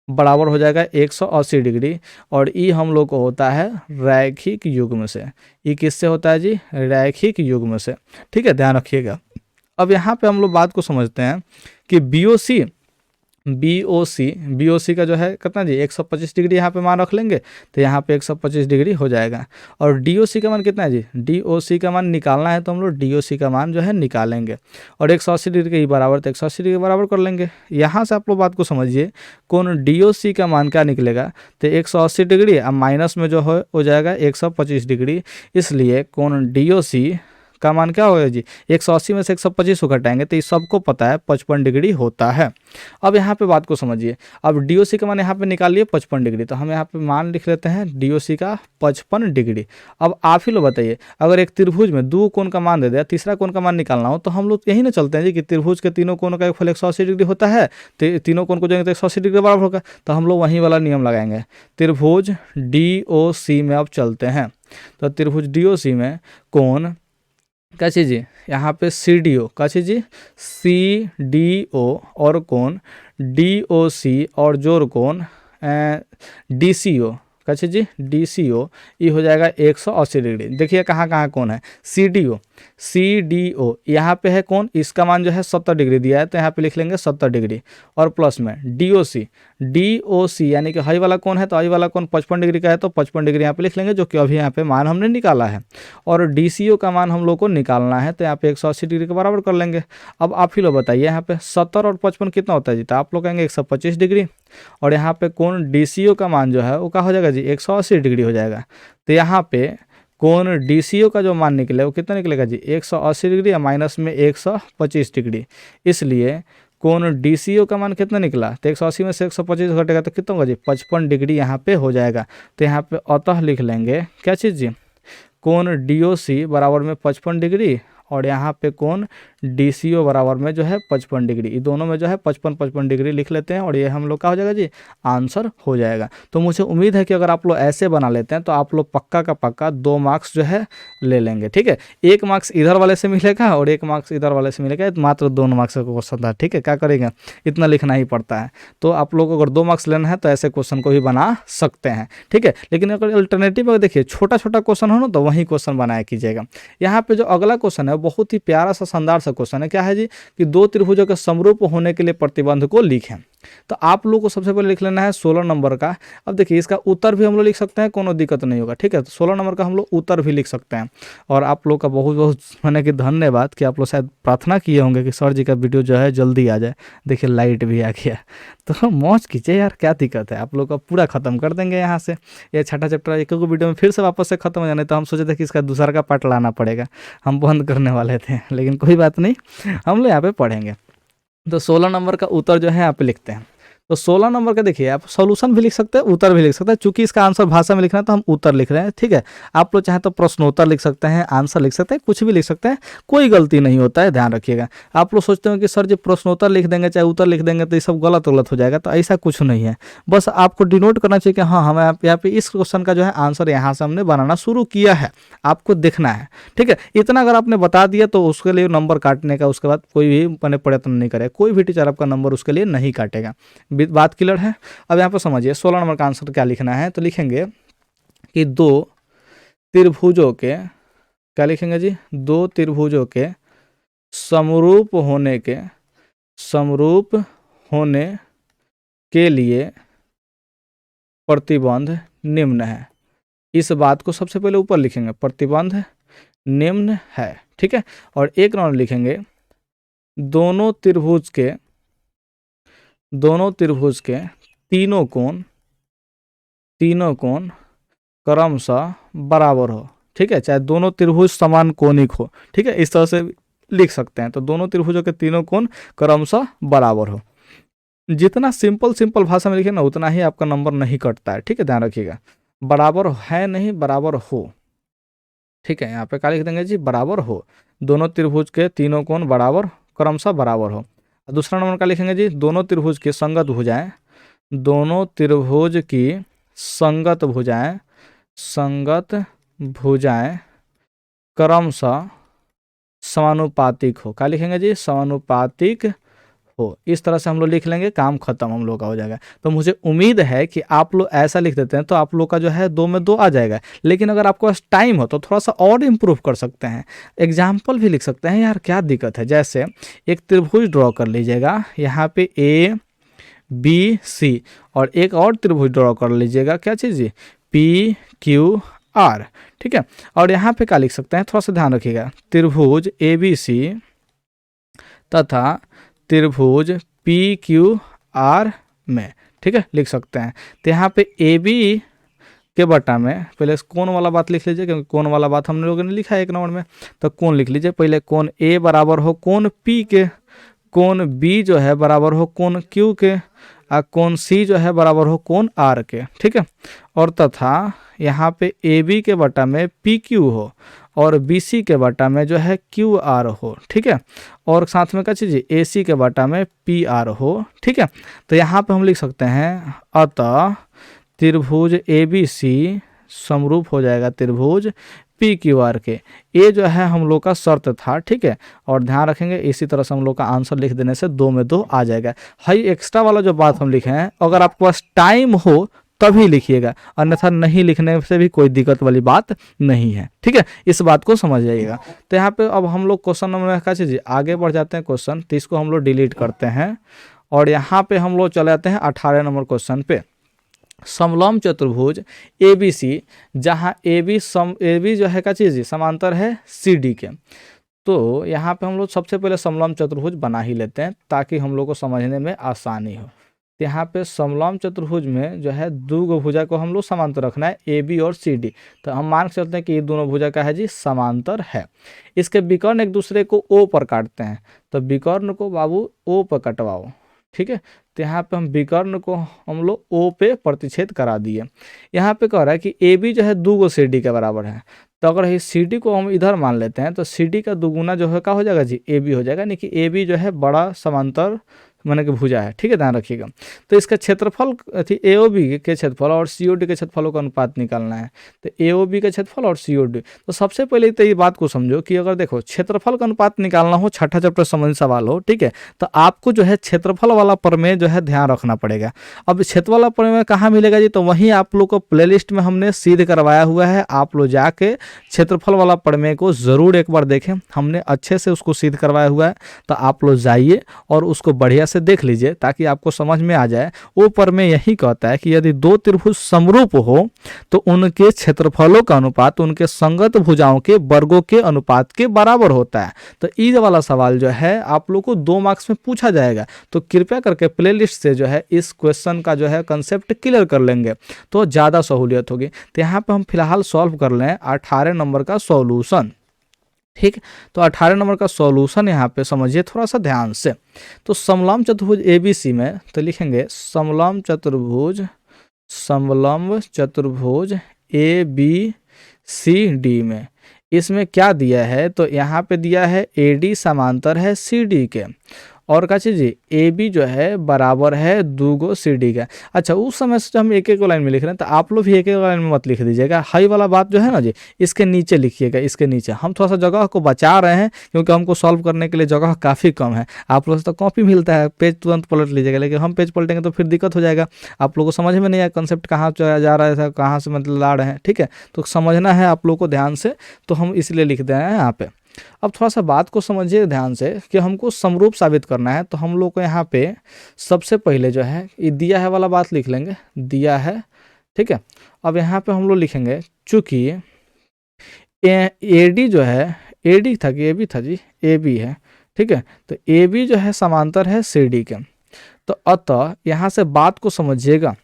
बराबर हो जाएगा 180 डिग्री। और ई हम लोग को होता है रैखिक युग्म से। ई किससे होता है जी? रैखिक युग्म से। ठीक है, ध्यान रखिएगा। अब यहाँ पे हम लोग बात को समझते हैं कि BOC का जो है कितना जी 125 डिग्री यहाँ पे मान रख लेंगे, तो यहाँ पे 125 डिग्री हो जाएगा। और DOC का मान कितना है जी? DOC का मान निकालना है तो हम लोग DOC का मान जो है निकालेंगे और 180 डिग्री के बराबर, तो 180 डिग्री के बराबर कर लेंगे। यहाँ से आप लोग बात को समझिए, कोण DOC का मान क्या निकलेगा? तो 180 डिग्री अब माइनस में जो हो जाएगा 125 डिग्री। इसलिए कोण DOC का मान क्या होगा जी? 180 में से 125 को घटाएंगे तो इस सबको पता है 55 डिग्री होता है। अब यहाँ पे बात को समझिए, अब DOC का मान यहाँ पे निकालिए 55 डिग्री, तो हम यहाँ पे मान लिख लेते हैं DOC का 55 डिग्री। अब आप ही लोग बताइए, अगर एक त्रिभुज में दो कोण का मान दे दिया, तीसरा कोण का मान निकालना हो, तो हम लोग यही ना चलते हैं जी कि त्रिभुज के तीनों कोणों का फल 180 डिग्री होता है, तो तीनों कोण को जोड़ेंगे तो 180 डिग्री बराबर होगा। तो हम लोग वहीं वाला नियम लगाएंगे, त्रिभुज DOC में अब चलते हैं। तो त्रिभुज DOC में कोण क्या चीज़ यहाँ पे CDO का चीज़ CDO और कोण DOC और जोड़ कोण DCO का चीज़ DCO, ये हो जाएगा 180 डिग्री। देखिए कहाँ कहाँ कोण है, CDO यहाँ पे है कोण, इसका मान जो है 70 डिग्री दिया है, तो यहाँ पे लिख लेंगे 70 डिग्री और प्लस में DOC यानी कि हाई वाला कोण है, तो हाई वाला कोण 55 डिग्री का है, तो 55 डिग्री यहाँ पे लिख लेंगे, जो कि अभी यहाँ पे मान हमने निकाला है। और DCO का मान हम लोग को निकालना है, तो यहाँ पे 180 डिग्री के बराबर कर लेंगे। अब आप ही लोग बताइए, यहाँ पे 70 और 55 कितना होता है जी? तो आप लोग कहेंगे 125 डिग्री। और यहाँ पे कोण DCO का मान जो है वो क्या हो जाएगा जी? 180 डिग्री हो जाएगा। तो यहाँ पे कोण DCO का जो मान निकले वो कितना निकलेगा जी? 180 डिग्री या माइनस में 125 डिग्री। इसलिए कोण DCO का मान कितना निकला? तो 180 में से 125 घटेगा तो कितना होगा जी? 55 डिग्री यहाँ पे हो जाएगा। तो यहाँ पे अतः लिख लेंगे क्या चीज़ जी? कोण DOC बराबर में 55 डिग्री और यहाँ पे कोण DCO बराबर में जो है 55 डिग्री। ये दोनों में जो है 55 डिग्री लिख लेते हैं और ये हम लोग का हो जाएगा जी? आंसर हो जाएगा। तो मुझे उम्मीद है कि अगर आप लोग ऐसे बना लेते हैं तो आप लोग पक्का का पक्का 2 मार्क्स जो है ले लेंगे। ठीक है, 1 मार्क्स इधर वाले से मिलेगा और 1 मार्क्स इधर वाले से मिलेगा, मात्र 2 मार्क्स का क्वेश्चन था। ठीक है, क्या करेंगे, इतना लिखना ही पड़ता है। तो आप लोग को अगर 2 मार्क्स लेना है तो ऐसे क्वेश्चन को भी बना सकते हैं। ठीक है, लेकिन अगर अल्टरनेटिव अगर देखिए छोटा छोटा क्वेश्चन हो ना, तो वही क्वेश्चन बनाया कीजिएगा। यहाँ पे जो अगला क्वेश्चन है बहुत ही प्यारा सा शानदार सा क्वेश्चन है। क्या है जी? कि 2 त्रिभुजों के समरूप होने के लिए प्रतिबंध को लिखें। तो आप लोगों को सबसे पहले लिख लेना है 16 नंबर का। अब देखिए इसका उत्तर भी हम लोग लिख सकते हैं, कोनो दिक्कत नहीं होगा। ठीक है, तो 16 नंबर का हम लोग उत्तर भी लिख सकते हैं। और आप लोग का बहुत बहुत माने कि धन्यवाद कि आप लोग शायद प्रार्थना किए होंगे कि सर जी का वीडियो जो है जल्दी आ जाए। देखिए लाइट भी आ गया, तो मौज कीजिए यार, क्या दिक्कत है। आप लोग का पूरा खत्म कर देंगे यहाँ से। ये छठा चैप्टर एक वीडियो में फिर से वापस से खत्म हो जाने, तो हम सोचे थे कि इसका दूसरा का पार्ट लाना पड़ेगा, हम बंद करने वाले थे, लेकिन कोई बात नहीं, हम लोग यहाँ पे पढ़ेंगे। तो 16 नंबर का उत्तर जो है यहाँ पे लिखते हैं। तो 16 नंबर का देखिए आप सॉल्यूशन भी लिख सकते हैं, उत्तर भी लिख सकते हैं। चूंकि इसका आंसर भाषा में लिखना है तो हम उत्तर लिख रहे हैं। ठीक है, आप लोग चाहे तो प्रश्नोत्तर लिख सकते हैं, आंसर लिख सकते हैं, कुछ भी लिख सकते हैं, कोई गलती नहीं होता है, ध्यान रखिएगा। आप लोग सोचते हो कि सर जी प्रश्नोत्तर लिख देंगे चाहे उत्तर लिख देंगे तो ये सब गलत हो जाएगा, तो ऐसा कुछ नहीं है। बस आपको डिनोट करना चाहिए कि हाँ हमें यहाँ पे इस क्वेश्चन का जो है आंसर यहाँ से हमने बनाना शुरू किया है, आपको देखना है। ठीक है, इतना अगर आपने बता दिया तो उसके लिए नंबर काटने का उसके बाद कोई भी मैंने प्रयत्न नहीं करे, कोई भी टीचर आपका नंबर उसके लिए नहीं काटेगा। बात क्लियर है? अब यहाँ पर समझिए 16 नंबर का आंसर क्या लिखना है। तो लिखेंगे कि 2 त्रिभुजों के क्या लिखेंगे जी? 2 त्रिभुजों के समरूप होने के लिए प्रतिबंध निम्न है। इस बात को सबसे पहले ऊपर लिखेंगे, प्रतिबंध निम्न है। ठीक है, और एक नंबर लिखेंगे दोनों त्रिभुज के तीनों कोण क्रमशः बराबर हो। ठीक है, चाहे दोनों त्रिभुज समान कोणिक हो। ठीक है, इस तरह से लिख सकते हैं। तो दोनों त्रिभुजों के तीनों कोण क्रमशः बराबर हो। जितना सिंपल भाषा में लिखे ना उतना ही आपका नंबर नहीं कटता है। ठीक है, ध्यान रखिएगा, बराबर है नहीं, बराबर हो। ठीक है, यहाँ पे क्या लिख देंगे जी, बराबर हो, दोनों त्रिभुज के तीनों कोण बराबर क्रमशः बराबर हो। दूसरा नंबर का लिखेंगे जी, दोनों त्रिभुज की संगत भुजाएं, दोनों त्रिभुज की संगत भुजाएं, संगत भुजाएं क्रमशः समानुपातिक हो। क्या लिखेंगे जी, समानुपातिक हो। इस तरह से हम लोग लिख लेंगे, काम खत्म हम लोग का हो जाएगा। तो मुझे उम्मीद है कि आप लोग ऐसा लिख देते हैं तो आप लोग का जो है 2 में 2 आ जाएगा। लेकिन अगर आपके पास टाइम हो तो थोड़ा सा और इम्प्रूव कर सकते हैं, एग्जाम्पल भी लिख सकते हैं यार, क्या दिक्कत है। जैसे एक त्रिभुज ड्रॉ कर लीजिएगा, यहाँ पे ए बी सी, और एक और त्रिभुज ड्रॉ कर लीजिएगा, क्या चीज़ जी, पी क्यू आर। ठीक है, और यहाँ पे क्या लिख सकते हैं, थोड़ा सा ध्यान रखिएगा, त्रिभुज ए बी सी तथा त्रिभुज पी क्यू आर में। ठीक है, लिख सकते हैं। तो यहाँ पे ए बी के बटा में पहले कोण वाला बात लिख लीजिए, क्योंकि कोण वाला बात हम लोगों ने लिखा है 1 नंबर में। तो कोण लिख लीजिए, पहले कोण ए बराबर हो कोण पी के, कोण बी जो है बराबर हो कोण क्यू के, और कोण सी जो है बराबर हो कोण आर के। ठीक है, और तथा यहाँ पे ए बी के बटा में पी क्यू हो और बी सी के बटा में जो है क्यू आर हो। ठीक है, और साथ में क्या चीज़, ए सी के बटा में पी आर हो। ठीक है, तो यहाँ पे हम लिख सकते हैं, अतः त्रिभुज ए बी सी समरूप हो जाएगा त्रिभुज पी क्यू आर के। ये जो है हम लोग का शर्त था। ठीक है, और ध्यान रखेंगे इसी तरह से हम लोग का आंसर लिख देने से 2 में 2 आ जाएगा। हाई एक्स्ट्रा वाला जो बात हम लिखे हैं, अगर आपके पास टाइम हो तभी लिखिएगा, अन्यथा नहीं लिखने से भी कोई दिक्कत वाली बात नहीं है। ठीक है, इस बात को समझ जाइएगा। तो यहाँ पे अब हम लोग क्वेश्चन नंबर क्या चीज़ आगे बढ़ जाते हैं क्वेश्चन, तो इसको हम लोग डिलीट करते हैं और यहाँ पे हम लोग चले जाते हैं 18 नंबर क्वेश्चन पे। समलंब चतुर्भुज ए बी सी, जहाँ ए बी जो है क्या चीज़ समांतर है सी डी के। तो यहाँ पे हम लोग सबसे पहले समलंब चतुर्भुज बना ही लेते हैं ताकि हम लोग को समझने में आसानी हो। तो यहाँ पे समलंब चतुर्भुज में जो है 2 भुजा को हम लोग समांतर रखना है, ए बी और सी डी। तो हम मान के चलते हैं कि ये दोनों भुजा का है जी समांतर है। इसके विकर्ण एक दूसरे को ओ पर काटते हैं, तो विकर्ण को बाबू ओ पर कटवाओ। ठीक है, तो यहाँ पे हम विकर्ण को हम लोग ओ पे प्रतिच्छेद करा दिए। यहाँ पे कह रहा है कि ए बी जो है 2 सी डी के बराबर है। तो अगर इस सी डी को हम इधर मान लेते हैं तो सी डी का दुगुना जो है क्या हो जाएगा जी, ए बी हो जाएगा। यानी कि ए बी जो है बड़ा समांतर माने कि भुजा है। ठीक है, ध्यान रखिएगा। तो इसका क्षेत्रफल अथी ए ओ बी के क्षेत्रफल और सी ओ डी के क्षेत्रफलों का अनुपात निकालना है। तो ए ओ बी का क्षेत्रफल और सी ओ डी, तो सबसे पहले तो ये बात को समझो कि अगर देखो क्षेत्रफल का अनुपात निकालना हो, छठा चैप्टर संबंधी सवाल हो, ठीक है, तो आपको जो है क्षेत्रफल वाला प्रमेय जो है ध्यान रखना पड़ेगा। अब क्षेत्र वाला प्रमेय कहाँ मिलेगा जी, तो वहीं आप लोग को प्लेलिस्ट में हमने सिद्ध करवाया हुआ है। आप लोग जाके क्षेत्रफल वाला प्रमेय को ज़रूर एक बार देखें, हमने अच्छे से उसको सिद्ध करवाया हुआ है। तो आप लोग जाइए और उसको बढ़िया से देख लीजिए ताकि आपको समझ में आ जाए। वो प्रमेय यही कहता है कि यदि 2 त्रिभुज समरूप हो तो उनके क्षेत्रफलों का अनुपात उनके संगत भुजाओं के वर्गों के अनुपात के बराबर होता है। तो ये वाला सवाल जो है आप लोग को 2 मार्क्स में पूछा जाएगा। तो कृपया करके प्लेलिस्ट से जो है इस क्वेश्चन का जो है कंसेप्ट क्लियर कर लेंगे तो ज़्यादा सहूलियत होगी। तो यहाँ पे हम फिलहाल सॉल्व कर लें 18 नंबर का सॉल्यूशन। ठीक, तो 18 नंबर का सॉल्यूशन यहाँ पे समझिए थोड़ा सा ध्यान से। तो समलंब चतुर्भुज ए बी सी में तो लिखेंगे समलंब चतुर्भुज ए बी सी डी में इसमें क्या दिया है, तो यहाँ पे दिया है ए डी समांतर है सी डी के, और क्या चीज़ ए बी जो है बराबर है 2 सी डी का। अच्छा, उस समय से हम एक एक लाइन में लिख रहे हैं तो आप लोग भी एक एक लाइन में मत लिख दीजिएगा। हाई वाला बात जो है ना जी, इसके नीचे लिखिएगा। इसके नीचे हम थोड़ा सा जगह को बचा रहे हैं क्योंकि हमको सॉल्व करने के लिए जगह काफ़ी कम है। आप लोग से तो कॉपी मिलता है, पेज तुरंत पलट लीजिएगा, लेकिन हम पेज पलटेंगे तो फिर दिक्कत हो जाएगा। आप लोग को समझ में नहीं आया कंसेप्ट कहाँ जा रहा है, कहाँ से मतलब ला रहे हैं। ठीक है, तो समझना है आप लोग को ध्यान से, तो हम इसलिए लिख दे रहे हैं यहाँ पे। अब थोड़ा सा बात को समझिए ध्यान से कि हमको समरूप साबित करना है। तो हम लोग को यहाँ पे सबसे पहले जो है ये दिया है वाला बात लिख लेंगे, दिया है। ठीक है, अब यहाँ पे हम लोग लिखेंगे चूंकि ए डी जो है, ए डी था कि ए बी था जी, ए बी है। ठीक है, तो ए बी जो है समांतर है सी डी के। तो अतः यहाँ से बात को समझिएगा,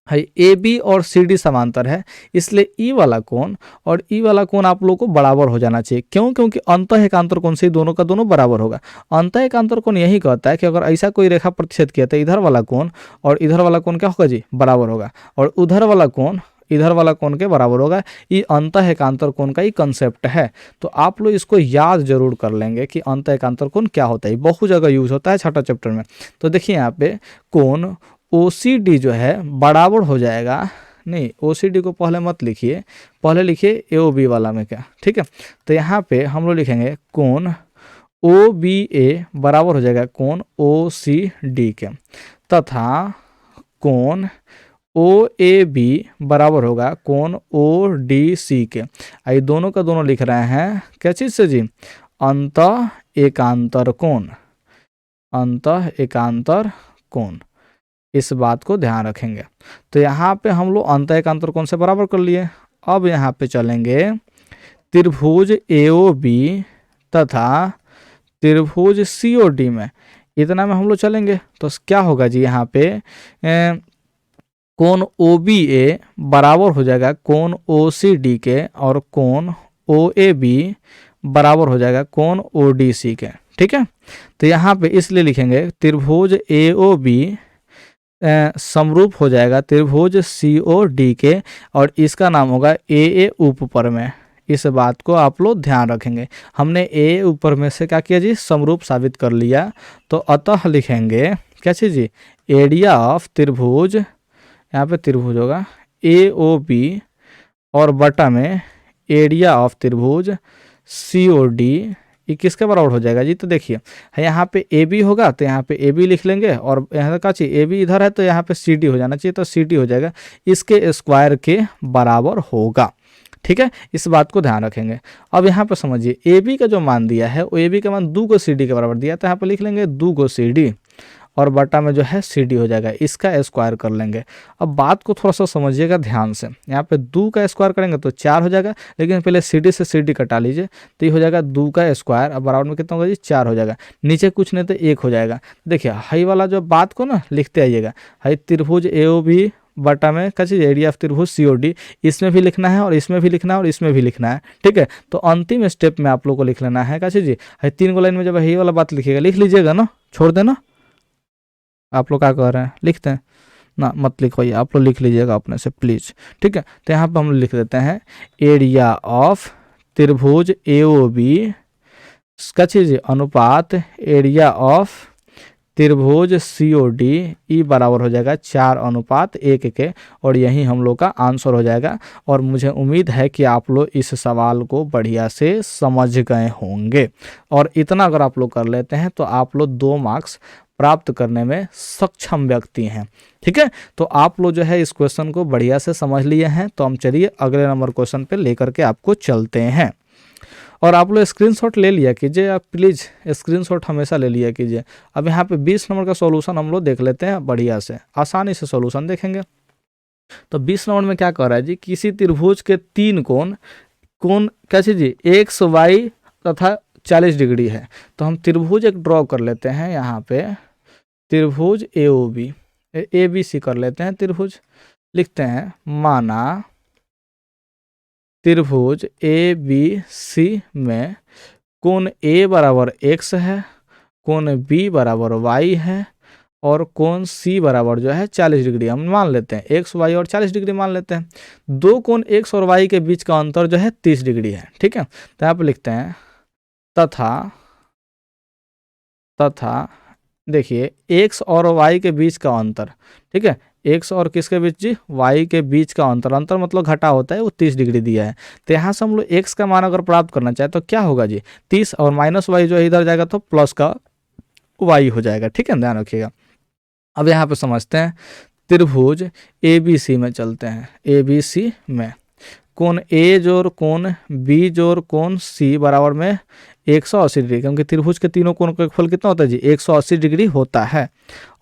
है ए बी और सी डी समांतर है, इसलिए ई वाला कोण और ई वाला कोण आप लोग को बराबर हो जाना चाहिए। क्यों? क्योंकि अंतः एकांतर कोण से दोनों का दोनों बराबर होगा। अंतः एकांतर कोण यही कहता है कि अगर ऐसा कोई रेखा प्रतिच्छेद किया तो इधर वाला कोण और इधर वाला कोण क्या होगा जी, बराबर होगा। और उधर वाला कोण इधर वाला कोण के बराबर होगा। ये अंतः एकांतर कोण का ही कंसेप्ट है। तो आप लोग इसको याद जरूर कर लेंगे कि अंतः एकांतर कोण क्या होता है, बहुत जगह यूज होता है छठा चैप्टर में। तो देखिए यहाँ पे कोण OCD जो है बराबर हो जाएगा, नहीं OCD को पहले मत लिखिए, पहले लिखिए AOB वाला में क्या, ठीक है। तो यहाँ पे हम लोग लिखेंगे कोण OBA बराबर हो जाएगा कोण OCD के, तथा कोण OAB बराबर होगा कोण ODC के। ये दोनों का दोनों लिख रहे हैं क्या चीज़ से जी, अंतः एकांतर कोण, अंतः एकांतर कोण, इस बात को ध्यान रखेंगे। तो यहाँ पे हम लोग अंतः एकांतर कोण से बराबर कर लिए। अब यहाँ पे चलेंगे त्रिभुज AOB तथा त्रिभुज COD में, इतना में हम लोग चलेंगे। तो क्या होगा जी, यहाँ पे कोण OBA बराबर हो जाएगा कोण OCD के, और कोण OAB बराबर हो जाएगा कोण ODC के, ठीक है। तो यहाँ पे इसलिए लिखेंगे त्रिभुज AOB समरूप हो जाएगा त्रिभुज COD के, और इसका नाम होगा AA ऊपर में। इस बात को आप लोग ध्यान रखेंगे। हमने AA ऊपर में से क्या किया जी, समरूप साबित कर लिया। तो अतः लिखेंगे क्या चीज़ जी, एरिया ऑफ त्रिभुज, यहाँ पे त्रिभुज होगा AOB, और बटा में एरिया ऑफ त्रिभुज COD, ये किसके बराबर हो जाएगा जी। तो देखिए यहाँ पे AB होगा, तो यहाँ पे AB लिख लेंगे, और यहाँ का चाहिए AB इधर है तो यहाँ पे CD हो जाना चाहिए, तो CD हो जाएगा, इसके स्क्वायर के बराबर होगा, ठीक है। इस बात को ध्यान रखेंगे। अब यहाँ पे समझिए AB का जो मान दिया है वो AB का मान 2 को CD के बराबर दिया, तो यहाँ पे लिख लेंगे 2 को CD, और बटा में जो है CD हो जाएगा, इसका स्क्वायर कर लेंगे। अब बात को थोड़ा सा समझिएगा ध्यान से, यहाँ पे 2 का स्क्वायर करेंगे तो 4 हो जाएगा, लेकिन पहले CD से CD कटा लीजिए, तो ये हो जाएगा 2 का स्क्वायर, अब बराबर में कितना होगा जी, 4 हो जाएगा। नीचे कुछ नहीं तो 1 हो जाएगा। देखिए हाई वाला जो बात को ना लिखते आइएगा, हाई त्रिभुज AOB बटा में क्या चीज़, एरिया ऑफ त्रिभुज COD, इसमें भी लिखना है और इसमें भी लिखना है और इसमें भी लिखना है, ठीक है। तो अंतिम स्टेप में आप लोग को लिख लेना है क्या चीज़, 3 गो लाइन में जब यही वाला बात लिखिएगा, लिख लीजिएगा ना, छोड़ देना। आप लोग क्या कह रहे हैं, लिखते हैं ना, मत लिखवाइए, आप लोग लिख लीजिएगा अपने से प्लीज़, ठीक है। तो यहाँ पर हम लिख देते हैं एरिया ऑफ त्रिभुज AOB का चीज़ अनुपात एरिया ऑफ त्रिभुज COD, ई बराबर हो जाएगा 4:1 के, और यही हम लोग का आंसर हो जाएगा। और मुझे उम्मीद है कि आप लोग इस सवाल को बढ़िया से समझ गए होंगे, और इतना अगर आप लोग कर लेते हैं तो आप लोग 2 मार्क्स प्राप्त करने में सक्षम व्यक्ति हैं, ठीक है। तो आप लोग जो है इस क्वेश्चन को बढ़िया से समझ लिए हैं। तो हम चलिए अगले नंबर क्वेश्चन पे लेकर के आपको चलते हैं। और आप लोग स्क्रीनशॉट ले लिया कीजिए, आप प्लीज़ स्क्रीनशॉट हमेशा ले लिया कीजिए। अब यहाँ पे 20 नंबर का सॉल्यूशन हम लोग देख लेते हैं, बढ़िया से आसानी से सॉल्यूशन देखेंगे। तो 20 नंबर में क्या कह रहा है जी, किसी त्रिभुज के 3 कोण क्या चीज़ जी, X Y तथा 40 डिग्री है। तो हम त्रिभुज एक ड्रॉ कर लेते हैं, यहाँ पे त्रिभुज AOB ABC कर लेते हैं त्रिभुज, लिखते हैं माना त्रिभुज ABC में कोण A बराबर X है, कोण B बराबर Y है, और कोण C बराबर जो है 40 डिग्री हम मान लेते हैं, X Y और 40 डिग्री मान लेते हैं। 2 कोण X और Y के बीच का अंतर जो है 30 डिग्री है, ठीक है। तो यहाँ पे लिखते हैं तथा देखिए X और Y के बीच का अंतर, ठीक है, X और किसके बीच जी, Y के बीच का अंतर मतलब घटा होता है, वो 30 डिग्री दिया है। तो यहाँ से हम लोग X का मान अगर प्राप्त करना चाहे तो क्या होगा जी, 30 और माइनस Y जो है इधर जाएगा तो प्लस का Y हो जाएगा, ठीक है, ध्यान रखिएगा। अब यहाँ पे समझते हैं त्रिभुज ABC में चलते हैं। ABC में कोण A जोड़ कोण B जोड़ कोण C बराबर में 180 डिग्री, क्योंकि त्रिभुज के तीनों कोण का फल कितना होता है जी, 180 डिग्री होता है।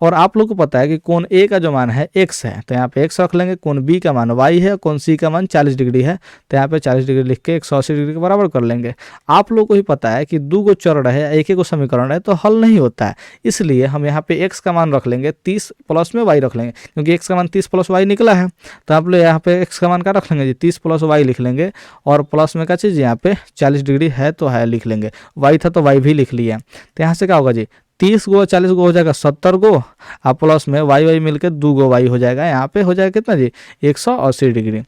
और आप लोग को पता है कि कोण A का जो मान है X है, तो यहाँ पे X रख लेंगे। कोण B का मान Y है, कोण C का मान 40 डिग्री है, तो यहाँ पे 40 डिग्री लिख के 180 डिग्री के बराबर कर लेंगे। आप लोग को ही पता है कि 2 को चर रहे, एक ही को समीकरण है, तो हल नहीं होता है, इसलिए हम यहाँ पे X का मान रख लेंगे 30 प्लस में Y रख लेंगे, क्योंकि X का मान 30 प्लस Y निकला है। तो आप लोग यहाँ पे X का मान क्या रख लेंगे जी, 30 प्लस Y लिख लेंगे, और प्लस में क्या चीज़ यहाँ पे 40 डिग्री है तो है लिख लेंगे, Y था तो Y भी लिख लिया। तो यहाँ से क्या होगा जी, 30 गो 40 गो हो जाएगा 70 गो, और प्लस में वाई वाई मिलकर 2 गो वाई हो जाएगा। यहाँ पे हो जाएगा कितना जी 180 डिग्री,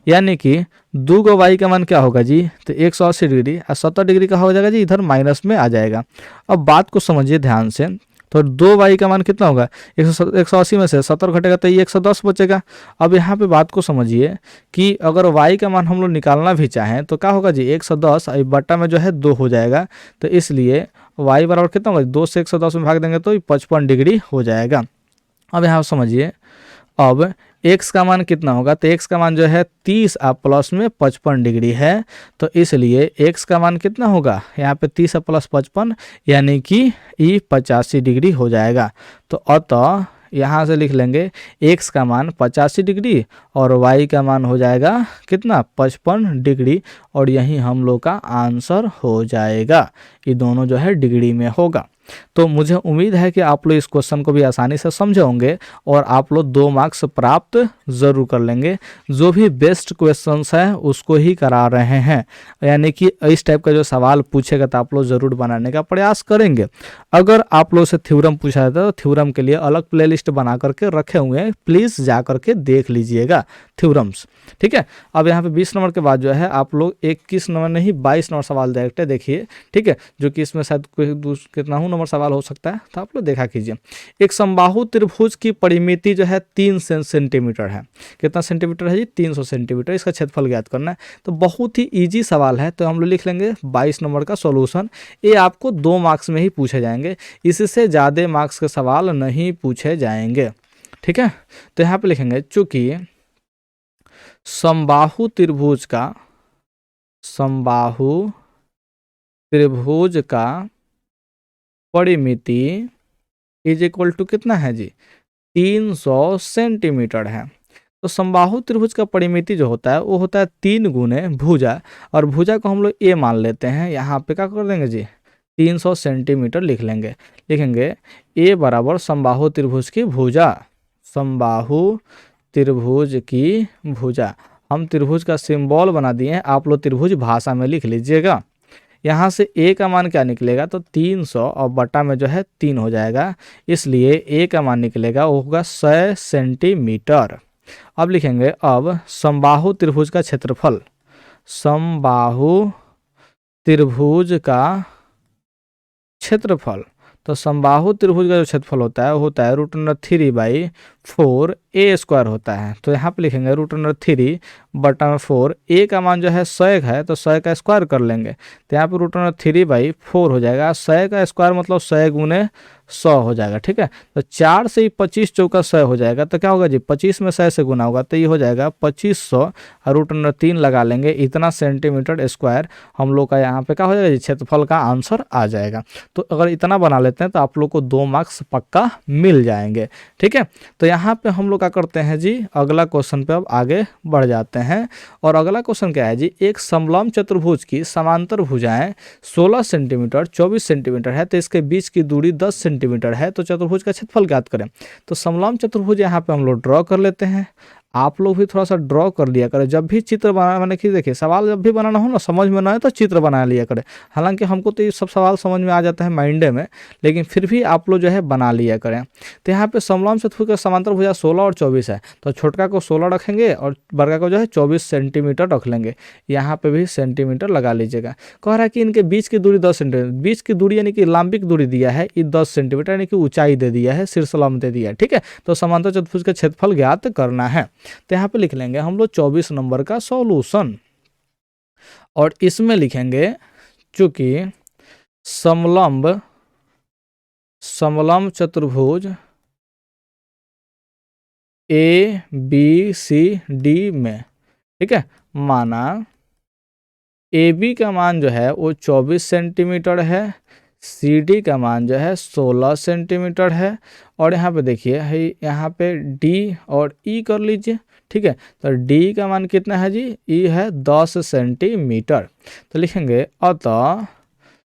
यानी कि 2 गो वाई का मान क्या होगा जी, तो 180 डिग्री और 70 डिग्री का हो जाएगा जी, इधर माइनस में आ जाएगा। अब बात को समझिए ध्यान से, तो 2 वाई का मान कितना होगा 180 में से 70 घटेगा तो ये 110 बचेगा। अब यहाँ पे बात को समझिए कि अगर वाई का मान हम लोग निकालना भी चाहें तो क्या होगा जी 110 बट्टा में जो है 2 हो जाएगा, तो इसलिए वाई बराबर कितना होगा 2 से 110 में भाग देंगे तो 55 डिग्री हो जाएगा। अब यहाँ समझिए, अब x का मान कितना होगा, तो x का मान जो है 30 और प्लस में 55 डिग्री है, तो इसलिए x का मान कितना होगा यहाँ पे 30 प्लस 55 यानी कि ये 85 डिग्री हो जाएगा। तो अतः यहाँ से लिख लेंगे x का मान 85 डिग्री और y का मान हो जाएगा कितना 55 डिग्री, और यही हम लोग का आंसर हो जाएगा। ये दोनों जो है डिग्री में होगा। तो मुझे उम्मीद है कि आप लोग इस क्वेश्चन को भी आसानी से समझे होंगे और आप लोग 2 मार्क्स प्राप्त ज़रूर कर लेंगे। जो भी बेस्ट क्वेश्चंस है उसको ही करा रहे हैं, यानी कि इस टाइप का जो सवाल पूछेगा तो आप लोग ज़रूर बनाने का प्रयास करेंगे। अगर आप लोग से थ्योरम पूछा जाता है तो थ्योरम के लिए अलग प्लेलिस्ट बना करके रखे हुए हैं, प्लीज़ जा करके देख लीजिएगा थ्योरम्स, ठीक है। अब यहाँ पे 20 नंबर के बाद जो है आप लोग 21 नंबर नहीं 22 नंबर सवाल डायरेक्ट देखिए, ठीक है, जो कि इसमें शायद कितना नंबर सवाल हो सकता है, तो आप लोग देखा कीजिए। एक समबाहु त्रिभुज की परिमिति जो है 3 सेंटीमीटर है। कितना सेंटीमीटर है जी 300 सेंटीमीटर। इसका क्षेत्रफल ज्ञात करना है, तो बहुत ही इजी सवाल है। तो हम लोग लिख लेंगे 22 नंबर का सॉल्यूशन। ये आपको 2 मार्क्स में ही पूछे जाएंगे, इससे ज़्यादा मार्क्स के सवाल नहीं पूछे जाएंगे, ठीक है। तो यहाँ पे लिखेंगे चूंकि समबाहु त्रिभुज का परिमिति इज इक्वल टू कितना है जी 300 सेंटीमीटर है। तो समबाहु त्रिभुज का परिमिति जो होता है वो होता है 3 गुने भुजा, और भुजा को हम लोग ए मान लेते हैं। यहाँ पे क्या कर देंगे जी 300 सेंटीमीटर लिख लिखेंगे ए बराबर समबाहु त्रिभुज की भुजा, समबाहु त्रिभुज की भुजा। हम त्रिभुज का सिंबल बना दिए हैं, आप लोग त्रिभुज भाषा में लिख लीजिएगा। यहाँ से ए का मान क्या निकलेगा, तो 300 और बटा में जो है 3 हो जाएगा, इसलिए ए का मान निकलेगा वो होगा 100 सेंटीमीटर। अब लिखेंगे अब समबाहु त्रिभुज का क्षेत्रफल, समबाहु त्रिभुज का क्षेत्रफल। तो समबाहु त्रिभुज का जो क्षेत्रफल होता है वो होता है √3/4 ए स्क्वायर होता है। तो यहाँ पे लिखेंगे √3/4। ए का मान जो है 100 है, तो 100 का स्क्वायर कर लेंगे, तो यहाँ पे √3/4 हो जाएगा। 100 का स्क्वायर मतलब 100 गुने 100 हो जाएगा, ठीक है। तो 4 से ही 25 चौका 100 हो जाएगा, तो क्या होगा जी 25 में 100 से गुना होगा, तो ये हो जाएगा 2500 और √3 लगा लेंगे, इतना सेंटीमीटर स्क्वायर हम लोग का यहाँ पे क्या हो जाएगा जी क्षेत्रफल का आंसर आ जाएगा। तो अगर इतना बना लेते हैं तो आप लोग को 2 मार्क्स पक्का मिल जाएंगे, ठीक है। तो यहाँ पे हम लोग क्या करते हैं जी, अगला क्वेश्चन पे अब आगे बढ़ जाते हैं। और अगला क्वेश्चन क्या है जी, एक समलंब चतुर्भुज की समांतर भुजाएं 16 सेंटीमीटर 24 सेंटीमीटर है, तो इसके बीच की दूरी 10 सेंटीमीटर है। तो चतुर्भुज का क्षेत्रफल ज्ञात करें। तो समलंब चतुर्भुज यहाँ पे हम लोग ड्रॉ कर लेते हैं। आप लोग भी थोड़ा सा ड्रॉ कर लिया करें जब भी चित्र बना, मैंने कि देखिए सवाल जब भी बनाना हो ना समझ में ना आए तो चित्र बना लिया करें। हालांकि हमको तो ये सब सवाल समझ में आ जाता है माइंडे में, लेकिन फिर भी आप लोग जो है बना लिया करें। तो यहाँ पे समलंब चतुर्भुज का समांतर भुजा 16 और 24 है, तो छोटका को 16 रखेंगे और बड़का को जो है 24 सेंटीमीटर रख लेंगे। यहाँ पे भी सेंटीमीटर लगा लीजिएगा। कह रहा है कि इनके बीच की दूरी 10 सेंटीमीटर, बीच की दूरी यानी कि लंबिक दूरी दिया है ये 10 सेंटीमीटर, यानी कि ऊंचाई दे दिया है, शीर्षलंब दे दिया है, ठीक है। तो समांतर चतुर्भुज का क्षेत्रफल ज्ञात करना है। तो यहाँ पे लिख लेंगे हम लोग 24 नंबर का सॉल्यूशन, और इसमें लिखेंगे चूंकि समलंब चतुर्भुज ए बी सी डी में, ठीक है, माना ए बी का मान जो है वो 24 सेंटीमीटर है, सी डी का मान जो है 16 सेंटीमीटर है, और यहाँ पे देखिए यहाँ पे डी और ई कर लीजिए, ठीक है। तो डी का मान कितना है जी, ई है 10 सेंटीमीटर। तो लिखेंगे अतः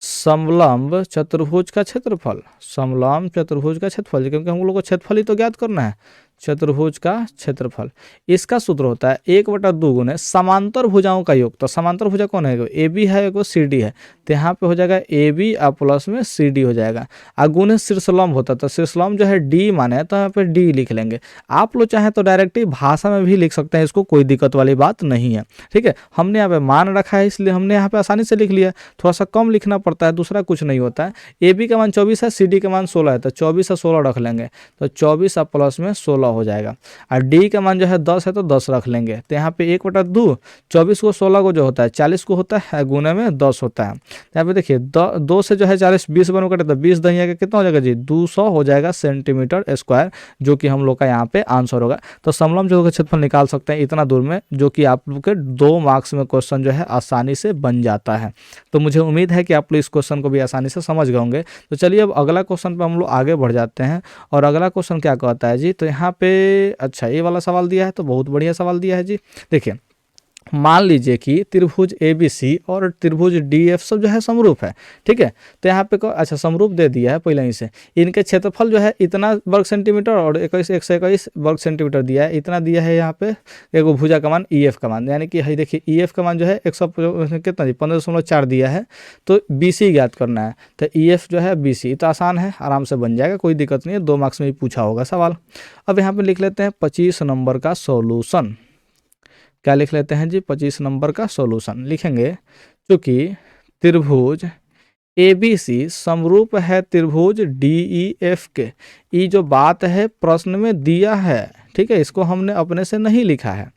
समलंब चतुर्भुज का क्षेत्रफल, समलंब चतुर्भुज का क्षेत्रफल, क्योंकि हम लोग को क्षेत्रफल ही तो ज्ञात करना है, चतुर्भुज का क्षेत्रफल। इसका सूत्र होता है 1/2 गुने समांतर भुजाओं का योग। तो समांतर भुजा कौन है? ए बी है, एगो सी डी है, तो यहाँ पे हो जाएगा ए बी और प्लस में सी डी हो जाएगा। और गुने शीर्षलंब होता है, तो शीर्षलंब जो है डी माने तो यहाँ पे डी लिख लेंगे। आप लोग चाहें तो डायरेक्टली भाषा में भी लिख सकते हैं, इसको कोई दिक्कत वाली बात नहीं है। ठीक है, हमने यहाँ पे मान रखा है इसलिए हमने यहाँ पे आसानी से लिख लिया। थोड़ा सा कम लिखना पड़ता है, दूसरा कुछ नहीं होता है। ए बी का मान 24 है, सी डी का मान 16 है, तो 24 और 16 रख लेंगे, तो 24 और प्लस में 16 हो जाएगा। और डी का मान जो है 10 है, तो 10 रख लेंगे। तो यहाँ पे 1/2 24 को 16 को जो होता है 40 को होता है, गुने में 10 होता है। यहाँ पे देखिए 2 से जो है 40 20 बनो कटे, तो 20 दहिया का कितना हो जाएगा जी? 200 हो जाएगा सेंटीमीटर स्क्वायर, जो कि हम लोग का यहाँ पे आंसर होगा। तो समलंब जो क्षेत्रफल निकाल सकते हैं इतना दूर में, जो कि आप लोग के 2 मार्क्स में क्वेश्चन जो है आसानी से बन जाता है। तो मुझे उम्मीद है कि आप लोग इस क्वेश्चन को भी आसानी से समझ गए होंगे। तो चलिए अब अगला क्वेश्चन पे हम लोग आगे बढ़ जाते हैं। और अगला क्वेश्चन क्या कहता है जी? तो यहाँ पे अच्छा ये वाला सवाल दिया है, तो बहुत बढ़िया सवाल दिया है जी। देखिए मान लीजिए कि त्रिभुज ए बी सी और त्रिभुज डी एफ सब जो है समरूप है। ठीक है, तो यहाँ पे अच्छा समरूप दे दिया है पहले ही से। इनके क्षेत्रफल जो है इतना वर्ग सेंटीमीटर और 121 वर्ग सेंटीमीटर दिया है, इतना दिया है। यहाँ पे एगो भुजा का मान ई एफ का मान, यानी कि देखिए ई एफ का मान जो है 100 कितना जी 15.4 दिया है। तो बी सी ज्ञात करना है, तो ई एफ जो है बी सी, तो आसान है, आराम से बन जाएगा, कोई दिक्कत नहीं है। 2 मार्क्स में ही पूछा होगा सवाल। अब यहाँ पे लिख लेते हैं 25 नंबर का सोल्यूशन। क्या लिख लेते हैं जी? 25 नंबर का सॉल्यूशन लिखेंगे। क्योंकि त्रिभुज ए बी सी समरूप है त्रिभुज डी ई एफ के। ये जो बात है प्रश्न में दिया है, ठीक है, इसको हमने अपने से नहीं लिखा है।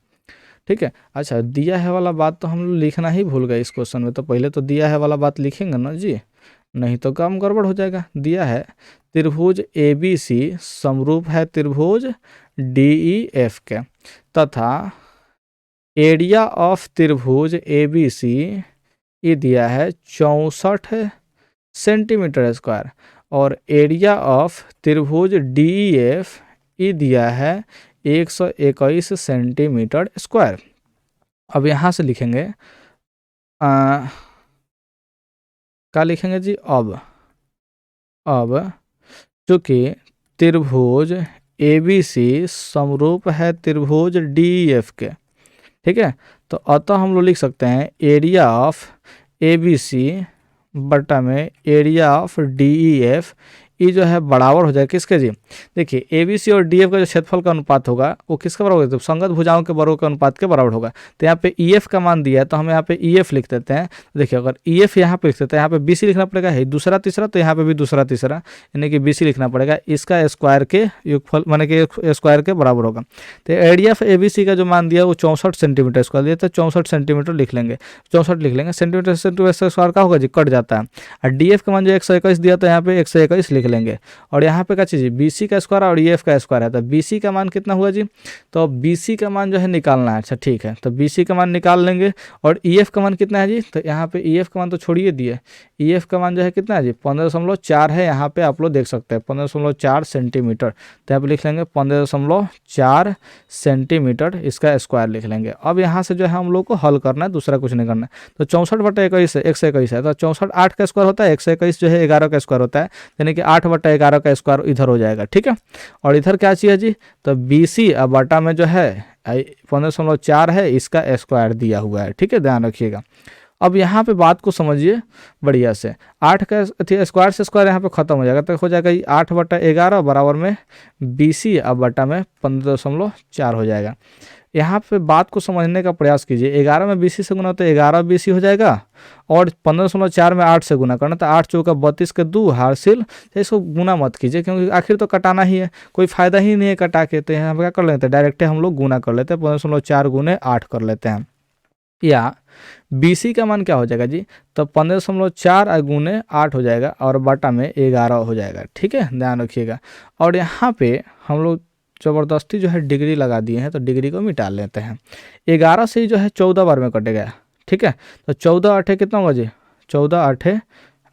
ठीक है, अच्छा दिया है वाला बात तो हम लोग लिखना ही भूल गए इस क्वेश्चन में। तो पहले तो दिया है वाला बात लिखेंगे ना जी, नहीं तो काम गड़बड़ हो जाएगा। दिया है त्रिभुज ए बी सी समरूप है त्रिभुज डी ई एफ के, तथा एरिया ऑफ त्रिभुज ए बी सी ये दिया है 64 सेंटीमीटर स्क्वायर, और एरिया ऑफ त्रिभुज डी ई एफ ये दिया है 121 सेंटीमीटर स्क्वायर। अब यहाँ से लिखेंगे क्या लिखेंगे जी? अब चूँकि त्रिभुज ए बी सी समरूप है त्रिभुज डी ई एफ के, ठीक है, तो अतः हम लोग लिख सकते हैं area of A B C बटा में area of D E F, ये जो है बराबर हो जाए किसके जी? देखिए ए बी सी और डी एफ का जो क्षेत्रफल का अनुपात होगा वो किसका बराबर होगा? तो संगत भुजाओं के वर्गों के अनुपात के बराबर होगा। तो यहाँ पे ई एफ का मान दिया है, तो हम यहाँ पे ई एफ लिख देते हैं। देखिए अगर ई एफ यहाँ पे लिख देते हैं, यहाँ पे बी सी लिखना पड़ेगा, है दूसरा तीसरा, तो यहाँ पे भी दूसरा तीसरा, यानी कि बी सी लिखना पड़ेगा। इसका स्क्वायर के योगफल माने कि स्क्वायर के बराबर होगा। तो area of A B C का जो मान दिया वो 64 सेंटीमीटर स्क्वायर दिया, तो 64 सेंटीमीटर लिख लेंगे, 64 लिख लेंगे। सेंटीमीटर स्क्वायर का होगा जी, कट जाता है। और डी एफ का मान जो 121 दिया, तो यहाँ पे 121 लिख लेंगे। और यहाँ पे क्या चीज़? बी सी का स्क्वायर और ई एफ का स्क्वायर है, तो बी सी का मान कितना हुआ जी? तो बी सी का मान जो है निकालना है। अच्छा ठीक है, तो बी सी का मान निकाल लेंगे। और ई एफ का मान कितना है जी? तो यहाँ पे ई एफ का मान तो छोड़िए दिए, ई एफ का मान जो है कितना है जी? 15.4 है। यहाँ पे आप लोग देख सकते हैं 15.4 सेंटीमीटर, तो यहाँ पे लिख लेंगे 15.4 सेंटीमीटर, इसका स्क्वायर लिख लेंगे। अब यहाँ से जो है हम लोग को हल करना है, दूसरा कुछ नहीं करना है। तो 64/21 है, 121 है, तो 64 8 का स्क्वायर होता है, 121 जो है 11 का स्क्वायर होता है, यानी कि 8/11 का स्क्वायर इधर हो जाएगा। ठीक है, और इधर क्या चाहिए जी? तो बी सी अब बटा में जो है 15.4 है, इसका स्क्वायर दिया हुआ है। ठीक है, ध्यान रखिएगा। अब यहाँ पे बात को समझिए बढ़िया से। 8 का स्क्वायर से स्क्वायर यहाँ पे खत्म हो जाएगा, तो हो जाएगा 8/11 बराबर में बी सी अब बटा में 15.4 हो जाएगा। यहाँ पे बात को समझने का प्रयास कीजिए। 11 में बी सी से गुना तो 11 बी सी हो जाएगा, और 15.4 में 8 से गुना करना, तो 8 चौका 32 के 2 हासिल। इसको गुना मत कीजिए, क्योंकि आखिर तो कटाना ही है, कोई फायदा ही नहीं है कटा के। तो यहाँ पे क्या कर लेते हैं? डायरेक्ट हम लोग गुना कर लेते हैं, 15.4 गुने 8 कर लेते हैं। या बी सी का मान क्या हो जाएगा जी? तो 15.4 गुने 8 हो जाएगा, और बटा में 11 हो जाएगा। ठीक है, ध्यान रखिएगा। और यहाँ पे हम लोग ज़बरदस्ती जो है डिग्री लगा दिए हैं, तो डिग्री को मिटा लेते हैं। 11 से ही जो है 14 बार में कटेगा। ठीक है, तो 14 8 कितना होगा जी? 14 8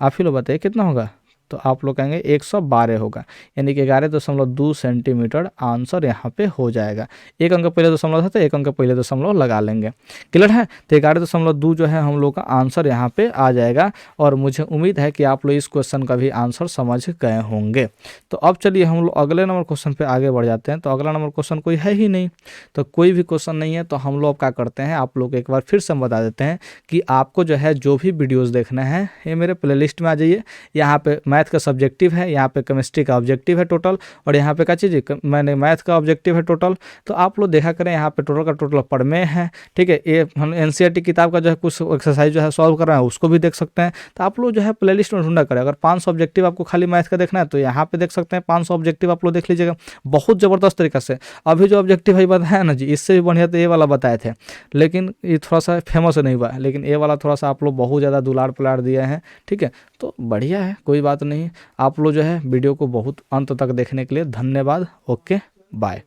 आप ही लोग बताइए कितना होगा? तो आप लोग कहेंगे 112 होगा, यानी कि 11.2 सेंटीमीटर आंसर यहाँ पे हो जाएगा। एक अंक पहले दशमलव था तो एक अंक पहले दशमलव लगा लेंगे। क्लियर है? तो 11.2 जो है हम लोग का आंसर यहाँ पे आ जाएगा। और मुझे उम्मीद है कि आप लोग इस क्वेश्चन का भी आंसर समझ गए होंगे। तो अब चलिए हम लोग अगले नंबर क्वेश्चन पे आगे बढ़ जाते हैं। तो अगला नंबर क्वेश्चन कोई है ही नहीं, तो कोई भी क्वेश्चन नहीं है, तो हम लोग क्या करते हैं, आप लोग एक बार फिर से हम बता देते हैं कि आपको जो है जो भी वीडियोस देखना है ये मेरे प्लेलिस्ट में आ जाइए। यहाँ पे मैथ का सब्जेक्टिव है, यहाँ पे केमिस्ट्री का ऑब्जेक्टिव है टोटल, और यहाँ पे क्या चीज़ मैंने मैथ का ऑब्जेक्टिव है टोटल। तो आप लोग देखा करें, यहाँ पे टोटल का टोटल पढ़ है। ठीक है, ये हम एनसीईआरटी किताब का जो है कुछ एक्सरसाइज जो है सॉल्व कर रहे हैं, उसको भी देख सकते हैं। तो आप लोग जो है प्लेलिस्ट में ढूंढा करें। अगर 500 ऑब्जेक्टिव आपको खाली मैथ का देखना है तो यहाँ पे देख सकते हैं, 500 ऑब्जेक्टिव आप लोग देख लीजिएगा बहुत ज़बरदस्त तरीका से। अभी जो ऑब्जेक्टिव है बताया ना जी, इससे भी बढ़िया तो ये वाला बताए थे, लेकिन ये थोड़ा सा फेमस नहीं हुआ, लेकिन ये वाला थोड़ा सा आप लोग बहुत ज़्यादा दुलार पुलार दिए हैं। ठीक है, तो बढ़िया है, कोई बात नहीं। आप लोग जो है वीडियो को बहुत अंत तक देखने के लिए धन्यवाद। Okay, bye.